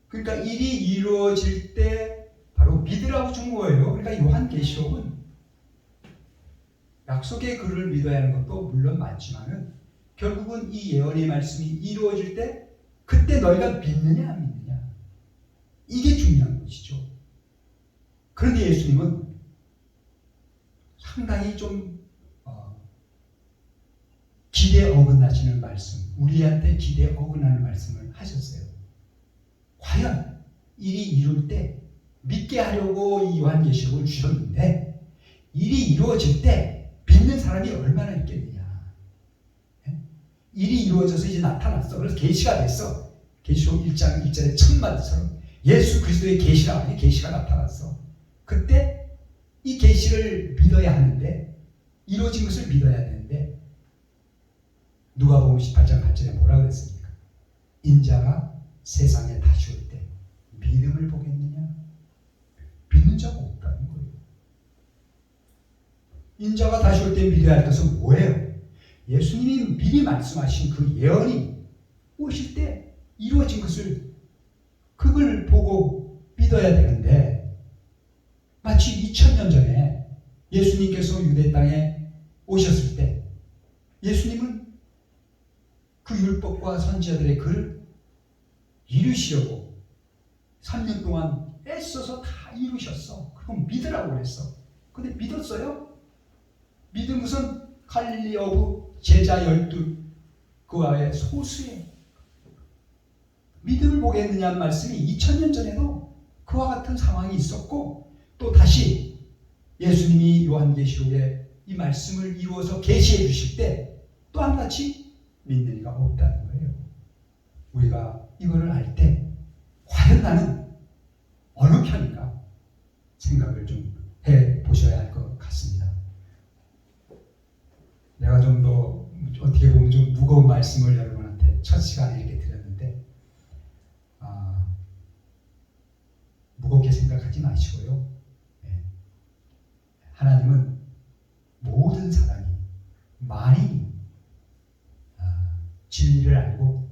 그러니까 일이 이루어질 때 바로 믿으라고 준 거예요. 그러니까 요한계시록은 약속의 글을 믿어야 하는 것도 물론 맞지만은 결국은 이 예언의 말씀이 이루어질 때 그때 너희가 믿느냐 안 믿느냐, 이게 중요한 것이죠. 그런데 예수님은 상당히 좀 기대에 어긋나시는 말씀, 우리한테 기대에 어긋나는 말씀을 하셨어요. 과연 일이 이룰 때 믿게 하려고 이 요한계시록을 주셨는데 일이 이루어질 때 믿는 사람이 얼마나 있겠느냐. 일이 이루어져서 이제 나타났어. 그래서 계시가 됐어. 계시록 1장 1절의 첫마디처럼 예수 그리스도의 계시라, 계시가 나타났어. 그때 이 계시를 믿어야 하는데, 이루어진 것을 믿어야 되는데, 누가복음 18장 8절에 뭐라 그랬습니까? 인자가 세상에 다시 올 때 믿음을 보겠느냐? 믿는 자가 없다는 거예요. 인자가 다시 올 때 믿어야 할 것은 뭐예요? 예수님이 미리 말씀하신 그 예언이 오실 때 이루어진 것을, 그걸 보고 믿어야 되는데, 마치 2000년 전에 예수님께서 유대 땅에 오셨을 때 예수님은 그 율법과 선지자들의 글을 이루시려고 3년 동안 애써서 다 이루셨어. 그럼 믿으라고 그랬어. 근데 믿었어요? 믿은 것은 갈릴리 어부 제자 12 그 아에 소수의 믿음을 보겠느냐는 말씀이 2000년 전에도 그와 같은 상황이 있었고, 또 다시 예수님이 요한계시록에 이 말씀을 이루어서 계시해 주실 때 또 한같이 믿는 이가 없다는 거예요. 우리가 이거를 알 때 과연 나는 어느 편인가 생각을 좀 해보셔야 할 것 같습니다. 내가 좀 더 어떻게 보면 좀 무거운 말씀을 여러분한테 첫 시간에 이렇게 드렸는데, 생각하지 마시고요. 하나님은 모든 사람이 많이 진리를 알고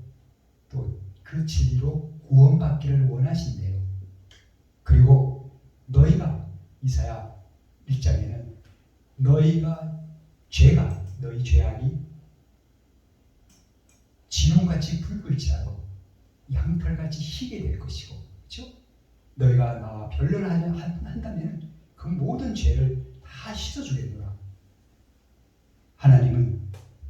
또 그 진리로 구원받기를 원하신대요. 그리고 너희가 이사야 1장에는 너희 죄악이 진홍같이 붉을지라도 양털같이 희게 될 것이고, 그렇죠? 너희가 나와 변론한다면 그 모든 죄를 다 씻어주겠노라. 하나님은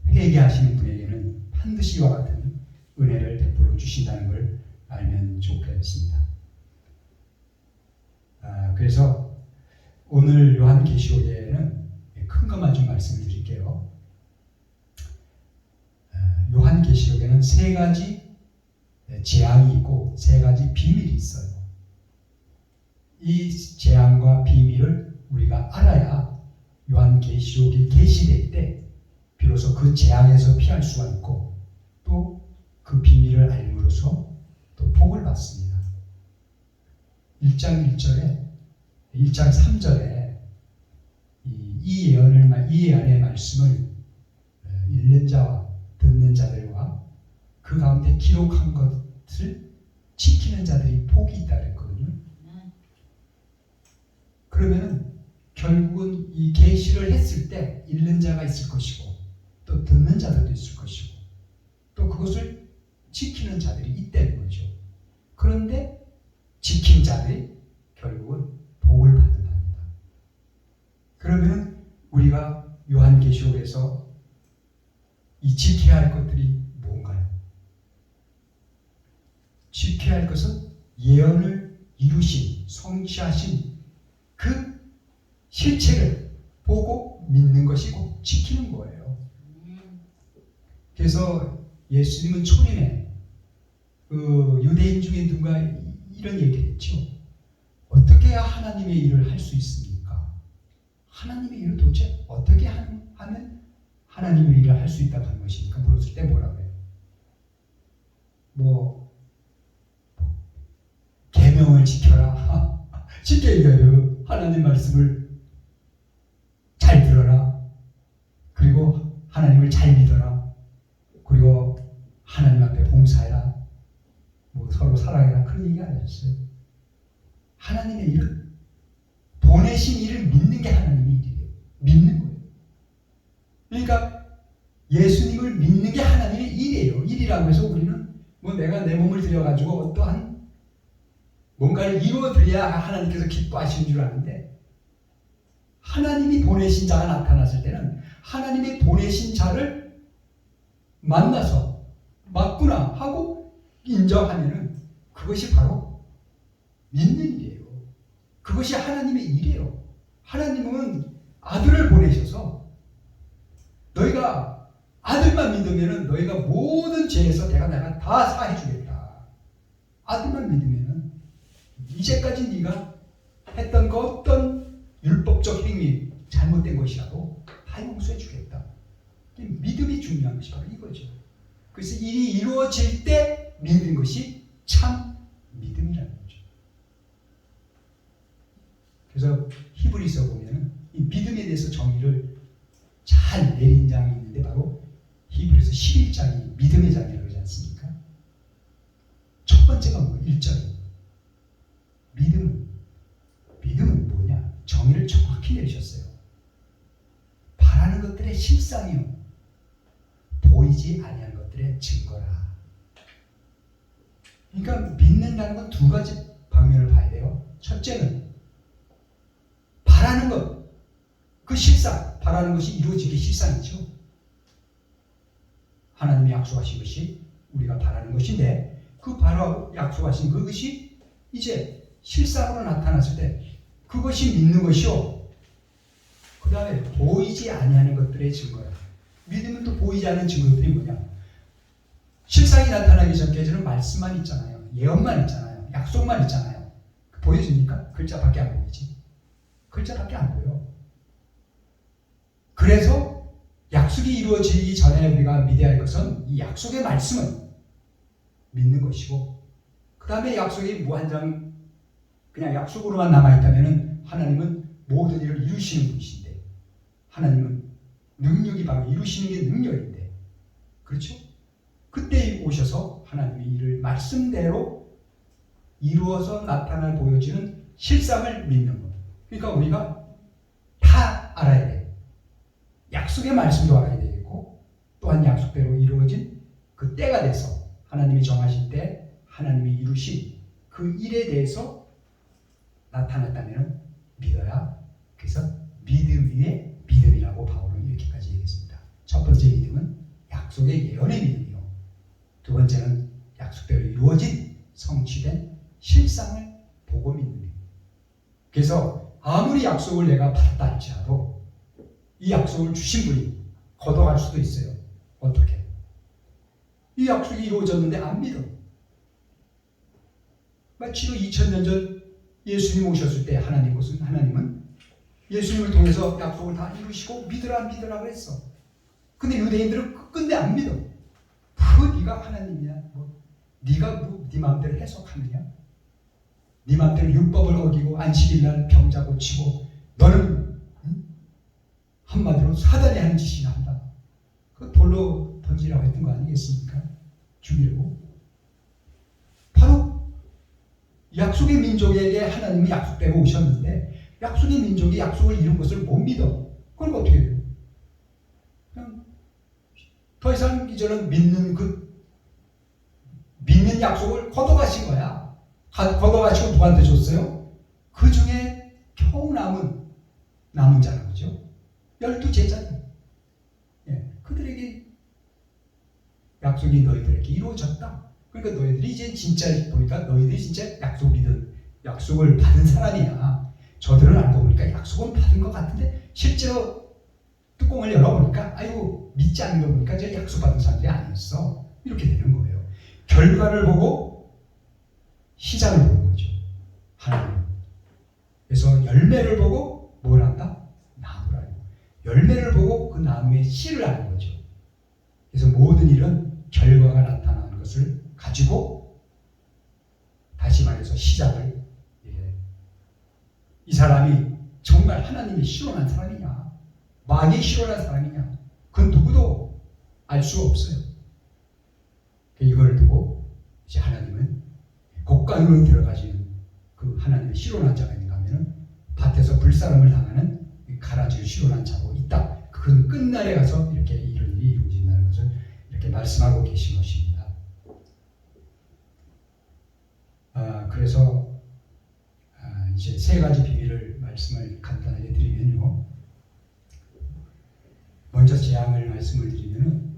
회개하시는 분에게는 반드시 이와 같은 은혜를 베풀어 주신다는 걸 알면 좋겠습니다. 그래서 오늘 요한계시록에는 큰 것만 좀 말씀을 드릴게요. 요한계시록에는 3가지 재앙이 있고 3가지 비밀이 있어요. 이 재앙과 비밀을 우리가 알아야 요한계시록이 계시될 때 비로소 그 재앙에서 피할 수가 있고 또 그 비밀을 알므로써 또 복을 받습니다. 1장 1절에 1장 3절에 이 예언의 말씀을 읽는 자와 듣는 자들과 그 가운데 기록한 것을 지키는 자들이 복이 있다 그랬거든요. 그러면은 결국은 이 계시를 했을 때 읽는 자가 있을 것이고 또 듣는 자들도 있을 것이고 또 그것을 지키는 자들이 있다는 거죠. 그런데 지킨 자들이 결국은 복을 받는답니다. 그러면 우리가 요한계시록에서 이 지켜야 할 것들이 뭔가요? 지켜야 할 것은 예언을 이루신, 성취하신 그 실체를 보고 믿는 것이고 지키는 거예요. 그래서 예수님은 초림에 유대인 중에 누가 이런 얘기를 했죠. 어떻게 해야 하나님의 일을 할 수 있습니까? 하나님의 일을 도대체 어떻게 하면 하나님의 일을 할 수 있다고 하는 것입니까? 물었을 때 뭐라고 해요? 계명을 지켜라. 쉽게 얘기해요. 하나님 말씀을 잘 들어라. 그리고 하나님을 잘 믿어라. 그리고 하나님 앞에 봉사해라. 서로 사랑해라. 그런 얘기 안 하셨어요. 하나님의 일을, 보내신 일을 믿는 게 하나님의 일이에요. 믿는 거예요. 그러니까 예수님을 믿는 게 하나님의 일이에요. 일이라고 해서 우리는 내가 내 몸을 들여가지고 어떠한 뭔가를 이루어드려야 하나님께서 기뻐하시는 줄 아는데, 하나님이 보내신 자가 나타났을 때는 하나님이 보내신 자를 만나서 맞구나 하고 인정하면은 그것이 바로 믿는 일이에요. 그것이 하나님의 일이에요. 하나님은 아들을 보내셔서 너희가 아들만 믿으면은 너희가 모든 죄에서 내가 다 사해주겠다. 아들만 믿으면은 이제까지 네가 했던 그 어떤 율법적 행위 잘못된 것이라도 다 용서해 주겠다. 믿음이 중요한 것이 바로 이거죠. 그래서 일이 이루어질 때 믿는 것이 참 믿음이라는 거죠. 그래서 히브리서 보면 이 믿음에 대해서 정의를 잘 내린 장이 있는데 바로 히브리서 11장이 믿음의 장이라고 그러지 않습니까? 첫 번째가 1절. 믿음은 뭐냐? 정의를 정확히 내리셨어요. 바라는 것들의 실상이요, 보이지 아니한 것들의 증거라. 그러니까 믿는다는 건 2가지 방면을 봐야 돼요. 첫째는 바라는 것, 그 실상, 바라는 것이 이루어지기 실상이죠. 하나님이 약속하신 것이 우리가 바라는 것인데 그 바로 약속하신 그것이 이제 실상으로 나타났을 때 그것이 믿는 것이요, 그 다음에 보이지 아니하는 것들의 증거라. 믿으면 또 보이지 않는 증거들이 뭐냐? 실상이 나타나기 전까지는 말씀만 있잖아요. 예언만 있잖아요. 약속만 있잖아요. 보여집니까? 글자밖에 안 보이지. 글자밖에 안 보여. 그래서 약속이 이루어지기 전에 우리가 믿어야 할 것은 이 약속의 말씀은 믿는 것이고, 그 다음에 약속이 무한정 그냥 약속으로만 남아있다면 하나님은 모든 일을 이루시는 분이신데, 하나님은 능력이 바로 이루시는 게 능력인데, 그렇죠? 그때 오셔서 하나님의 일을 말씀대로 이루어서 나타나 보여지는 실상을 믿는 것. 그러니까 우리가 다 알아야 돼. 약속의 말씀도 알아야 되겠고, 또한 약속대로 이루어진 그 때가 돼서 하나님이 정하신 때 하나님이 이루신 그 일에 대해서 나타났다면 믿어야. 그래서 믿음 위에 믿음이라고 바울은 이렇게까지 얘기했습니다. 첫 번째 믿음은 약속의 예언의 믿음이요, 두 번째는 약속대로 이루어진 성취된 실상을 보고 믿는 믿음. 그래서 아무리 약속을 내가 받았다 할지라도 이 약속을 주신 분이 걷어갈 수도 있어요. 어떻게? 이 약속이 이루어졌는데 안 믿어. 마치 2000년 전 예수님 오셨을 때 하나님은 예수님을 통해서 약속을 다 이루시고 믿으라 그랬어. 근데 유대인들은 끝끝내 안 믿어. 네가 하나님이야? 네가 네 마음대로 해석하느냐? 네 마음대로 율법을 어기고 안식일날 병자 고치고 너는 한마디로 사단이 하는 짓이나 한다. 그 돌로 던지라고 했던 거 아니겠습니까? 죽이려고. 바로 약속의 민족에게 하나님이 약속대로 오셨는데 약속의 민족이 약속을 이룬 것을 못 믿어. 그럼 어떻게 해요? 그냥 더 이상 이제는 믿는 약속을 걷어가신 거야. 걷어가시고 누구한테 줬어요? 그 중에 겨우 남은 자는 거죠. 12제자들. 예, 그들에게 약속이 너희들에게 이루어졌다. 그러니까 너희들이 이제 진짜 보니까 너희들이 진짜 약속을 받은 사람이야. 저들은 알고 보니까 약속은 받은 것 같은데 실제로 뚜껑을 열어보니까 아이고 믿지 않는 거 보니까 저 약속 받은 사람들이 아니었어. 이렇게 되는 거예요. 결과를 보고 시작을 보는 거죠. 하나님. 그래서 열매를 보고 뭘 한다? 나무를 알고. 열매를 보고 그 나무의 씨를 아는 거죠. 그래서 모든 일은 결과가 나타나는 것을 가지고 다시 말해서 시작을. 이 사람이 정말 하나님이 실존한 사람이냐, 마귀에 실존한 사람이냐, 그건 누구도 알 수가 없어요. 이걸 두고 이제 하나님은 곡간으로 들어가시는 그 하나님의 실존한 자가 있는가 하면은 밭에서 불사름을 당하는 가라지를 실존한 자고 있다. 그건 끝날에 가서 이렇게 이런 일이 이루어진다는 것을 이렇게 말씀하고 계신 것입니다. 그래서 이제 세 가지 비밀을 말씀을 간단하게 드리면요. 먼저 재앙을 말씀을 드리면은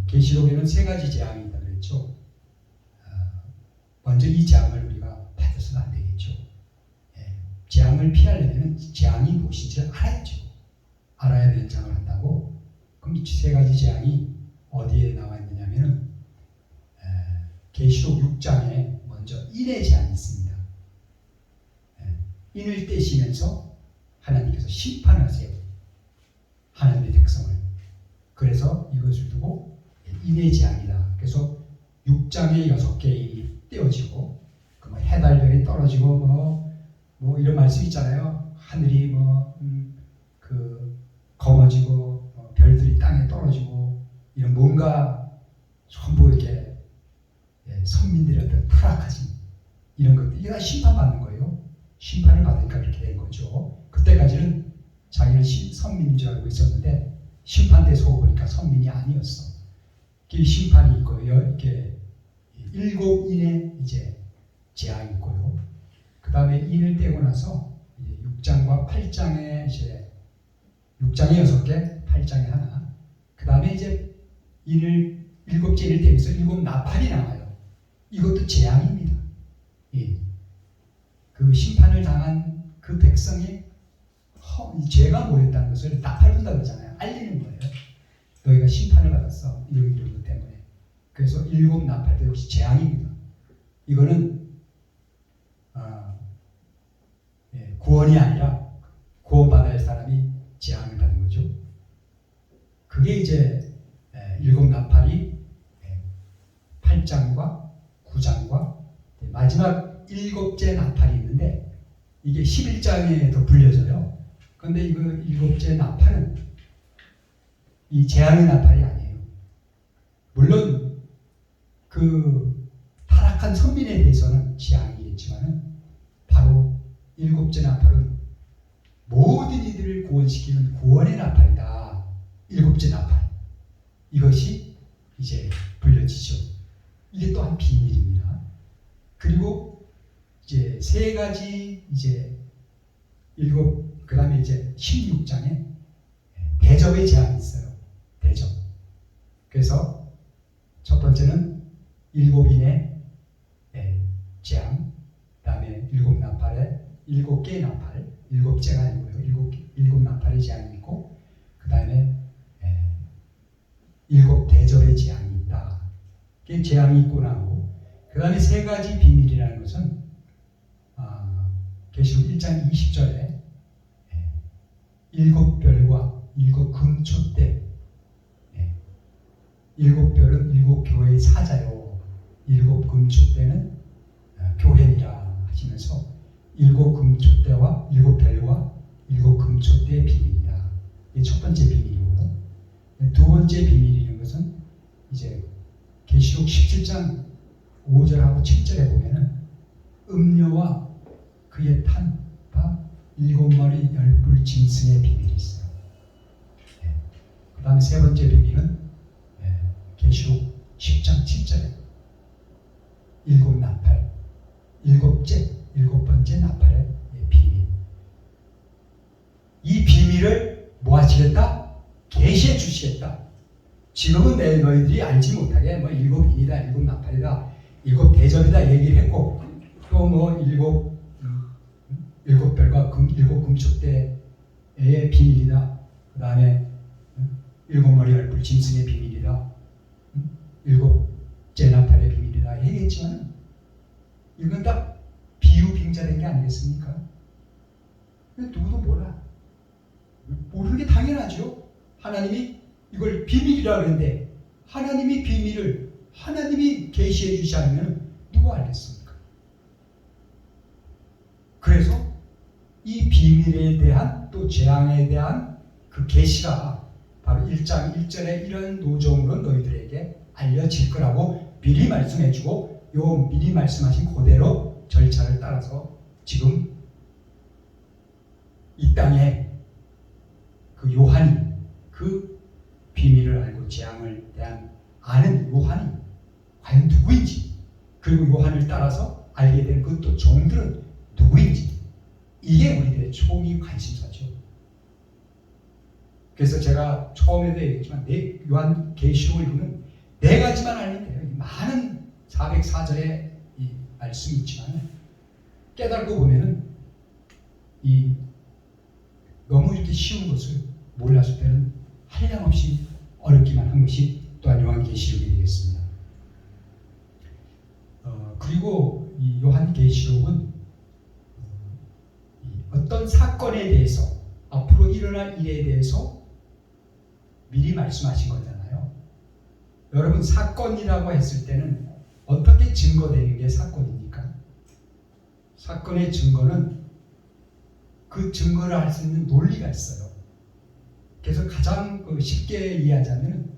계시록에는 세 가지 재앙이 있다고 그랬죠. 먼저 이 재앙을 우리가 받아서는 안 되겠죠. 재앙을 피하려면 재앙이 무엇인지 알아야죠. 알아야 되는 장을 한다고. 그럼 이 세 가지 재앙이 어디에 나와 있느냐면은 계시록 6장에 먼저 인의 재앙이 있습니다. 인을 떼시면서 하나님께서 심판하세요. 하나님의 백성을. 그래서 이것을 두고 인의 재앙이다. 그래서 6장에 6개의 인이 떼어지고 해달별이 떨어지고 뭐 이런 말씀 있잖아요. 하늘이 검어지고 별들이 땅에 떨어지고 이런 뭔가 전부 이렇게 선민들이 어떤 타락하신 이런 것들, 이게 다 심판받는 거예요. 심판을 받으니까 그렇게 된 거죠. 그때까지는 자기는 선민인 줄 알고 있었는데 심판 때 속아보니까 선민이 아니었어. 그 심판이 있고요. 이렇게 7인의 이제 재앙이 있고요. 그 다음에 인을 떼고 나서 이제 6장과 8장에 이제 6장에 6개, 8장에 하나. 그 다음에 이제 인을 7째 인을 떼면서 7나팔이 나와요. 이것도 재앙입니다. 예. 그 심판을 당한 그 백성이 죄가 뭐였다는 것을 나팔 분다고 그러잖아요. 알리는 거예요. 너희가 심판을 받았어. 이런 것 때문에. 그래서 7나팔도 역시 재앙입니다. 이거는 구원이 아니라 구원받아야 할 사람이 재앙을 받은 거죠. 그게 이제 7나팔이 8장과 9장과 마지막 일곱째 나팔이 있는데 이게 11장에도 불려져요. 그런데 이거 일곱째 나팔은 이 재앙의 나팔이 아니에요. 물론 그 타락한 선민에 대해서는 재앙이겠지만은 바로 일곱째 나팔은 모든 이들을 구원시키는 구원의 나팔이다. 일곱째 나팔. 이것이 이제 불려지죠. 이게 또한 비밀입니다. 그리고 이제 세 가지 이제 그 다음에 이제 16장에 대접의 제한이 있어요. 대접. 그래서 첫 번째는 일곱인의 재앙, 그 다음에 일곱 나팔에 일곱 개의 나팔, 일곱째가 아니고요. 일곱 나팔의 재앙이 있고, 그 다음에 일곱 대접의 재앙이 있다. 그게 재앙이 있구나 하고, 그 다음에 세 가지 비밀이라는 것은 계시록 1장 20절에 일곱 별과 일곱 금초대, 일곱 별은 일곱 교회의 사자요, 일곱 금초대는 교회니라 하시면서 일곱 금초대와 일곱 별과 일곱 금초대의 비밀이다. 이게 첫 번째 비밀이고요. 두 번째 비밀이라는 것은 이제 계시록 17장 5절하고 7절에 보면은 음녀와 그의 탄바 일곱 마리 열불 짐승의 비밀이 있어요. 그 다음에 세 번째 비밀은 계시록 10장 7절에 일곱 나팔, 일곱 번째 나팔의 비밀. 이 비밀을 뭐 하시겠다? 계시해 주시겠다. 지금은 너희들이 알지 못하게 뭐 일곱인이다, 일곱 나팔이다, 일곱 대접이다 얘기를 했고, 또 뭐 일곱 별과 일곱 금축대의 비밀이다. 그 다음에 일곱 머리 열불 짐승의 비밀이다. 일곱째 나팔의 비밀이다 얘기했지만 이건 다 비유빙자된 게 아니겠습니까? 누구도 몰라. 모르는 게 당연하죠. 하나님이 이걸 비밀이라고 했는데 하나님이 비밀을 하나님이 계시해 주지 않으면 누가 알겠습니까? 그래서 이 비밀에 대한 또 재앙에 대한 그 계시가 바로 1장 1절에 이런 노정으로 너희들에게 알려질 거라고 미리 말씀해주고 요 미리 말씀하신 그대로 절차를 따라서 지금 이 땅에 그 요한이 그 비밀을 알고 재앙을 대한 아는 요한이 과연 누구인지, 그리고 요한을 따라서 알게 된 그 또 종들은 누구인지, 이게 우리들의 초미 관심사죠. 그래서 제가 처음에도 얘기했지만 요한 계시록을 읽으면 네 가지만 알면 돼요. 많은 404절의 이 말씀이 있지만 깨달고 보면은 너무 이렇게 쉬운 것을 몰랐을 때는 한량없이 어렵기만 한 것이 또한 요한계시록이 되겠습니다. 그리고 이 요한계시록은 어떤 사건에 대해서 앞으로 일어날 일에 대해서 미리 말씀하신 거잖아요. 여러분, 사건이라고 했을 때는 어떻게 증거되는 게 사건입니까? 사건의 증거는 그 증거를 할 수 있는 논리가 있어요. 그래서 가장 쉽게 이해하자면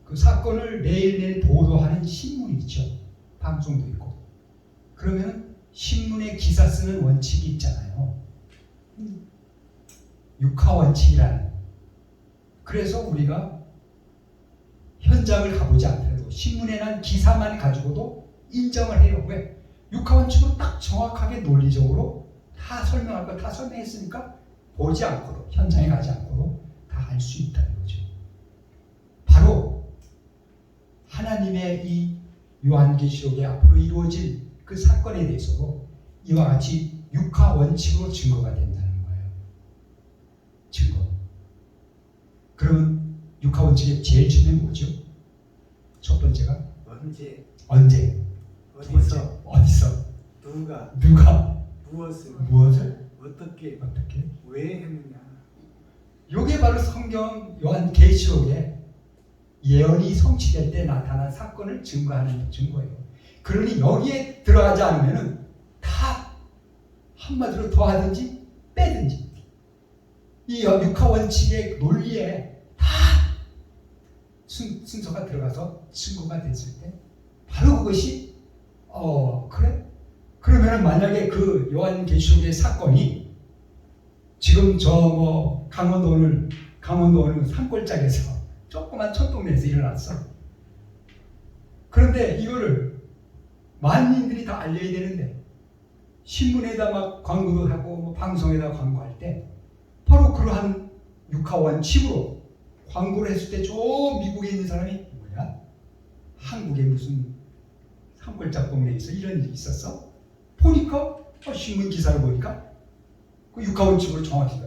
그 사건을 매일매일 보도하는 신문이 있죠. 방송도 있고. 그러면 신문에 기사 쓰는 원칙이 있잖아요. 육하 원칙이라는. 그래서 우리가 현장을 가보지 않더라도 신문에 난 기사만 가지고도 인정을 해요. 왜? 육하 원칙으로 딱 정확하게 논리적으로 다 설명할 거 다 설명했으니까 보지 않고도, 현장에 가지 않고도 다 알 수 있다는 거죠. 바로 하나님의 이 요한계시록에 앞으로 이루어질 그 사건에 대해서도 이와 같이 육하 원칙으로 증거가 된다는 거예요. 증거. 그러면 육하 원칙의 제일 처음에 뭐죠? 첫 번째가 언제? 어디서? 누가? 무엇을? 어떻게? 왜 했느냐? 이게 바로 성경 요한계시록에 예언이 성취될 때 나타난 사건을 증거하는 증거예요. 그러니 여기에 들어가지 않으면 다 한마디로 더하든지 빼든지 이 육하 원칙의 논리에 다 순서가 들어가서 증거가 됐을 때 바로 그것이 그래? 그러면 만약에 그 요한계시록의 사건이 지금 강원도 어느 산골짜기에서 조그만 촌동네에서 일어났어. 그런데 이거를 만민들이 다 알려야 되는데 신문에다 막 광고도 하고 방송에다 광고할 때 바로 그러한 육하 원칙으로 광고를 했을 때 저 미국에 있는 사람이 뭐야? 한국에 무슨 산골짜 동네에서 이런 일이 있었어? 보니까 신문 기사를 보니까 그 육하 원칙으로 정확히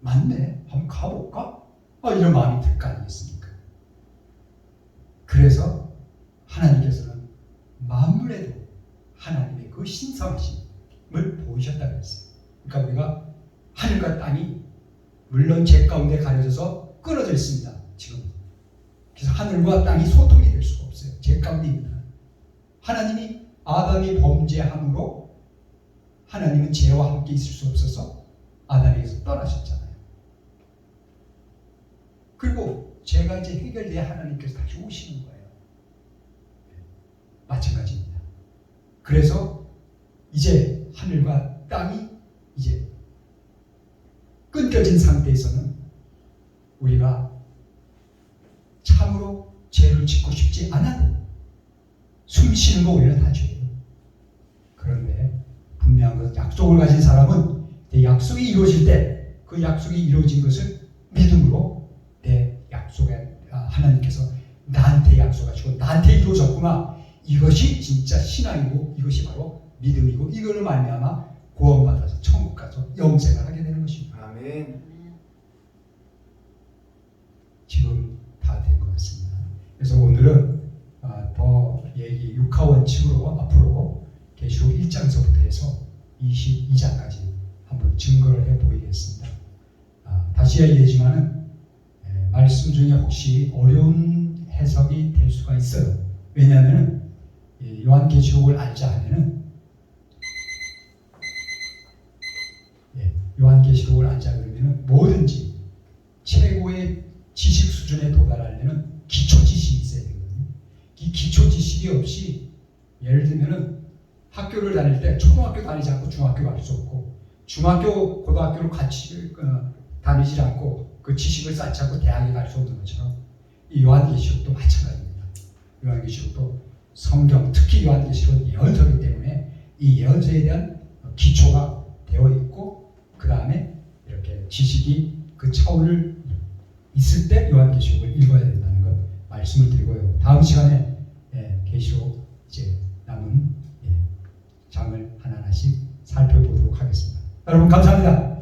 맞네. 한번 가볼까? 이런 마음이 들 거 아니겠습니까? 그래서 하나님께서는 만물에도 하나님의 그 신성하심을 보이셨다고 했어요. 그러니까 우리가 하늘과 땅이 물론 제 가운데 가려져서 끊어져 있습니다. 지금. 그래서 하늘과 땅이 소통이 될 수가 없어요. 제 가운데 있는 하나님이 아담이 범죄함으로 하나님은 죄와 함께 있을 수 없어서 아담에게서 떠나셨잖아요. 그리고 죄가 이제 해결돼야 하나님께서 다시 오시는 거예요. 마찬가지입니다. 그래서 이제 하늘과 땅이 이제 끊겨진 상태에서는 우리가 참으로 죄를 짓고 싶지 않아도 숨 쉬는 거 오히려 다 죄예요. 그런데 분명한 것은 약속을 가진 사람은 내 약속이 이루어질 때 그 약속이 이루어진 것을 믿음으로 내 약속에 하나님께서 나한테 약속하시고 나한테 이루어졌구나. 이것이 진짜 신앙이고 이것이 바로 믿음이고 이걸로 말미암아 구원받아서 천국 가서 영생을 하게 되는 것입니다. 아멘. 지금 다 된 것 같습니다. 그래서 오늘은 더 얘기 육하 원칙으로 앞으로 계시록 1장서부터 해서 22장까지 한번 증거를 해 보이겠습니다. 다시 얘기하지만은 말씀 중에 혹시 어려운 해석이 될 수가 있어요. 왜냐하면 요한계시록을 알자 하면은 요한계시록을 알자 그러면은 뭐든지 최고의 지식 수준에 도달하려면 기초 지식이 있어야 되거든요. 이 기초 지식이 없이 예를 들면은 학교를 다닐 때 초등학교 다니지 않고 중학교 갈 수 없고 중학교 고등학교를 같이 다니지 않고 그 지식을 쌓지 않고 대학에 갈 수 없는 것처럼 이 요한계시록도 마찬가지입니다. 요한계시록도 성경 특히 요한계시록은 예언서이기 때문에 이 예언서에 대한 기초가 되어 있고 그 다음에 이렇게 지식이 그 차원을 있을 때 요한계시록을 읽어야 된다는 것 말씀을 드리고요. 다음 시간에 계시록 이제 남은 장을 하나하나씩 살펴보도록 하겠습니다. 여러분 감사합니다.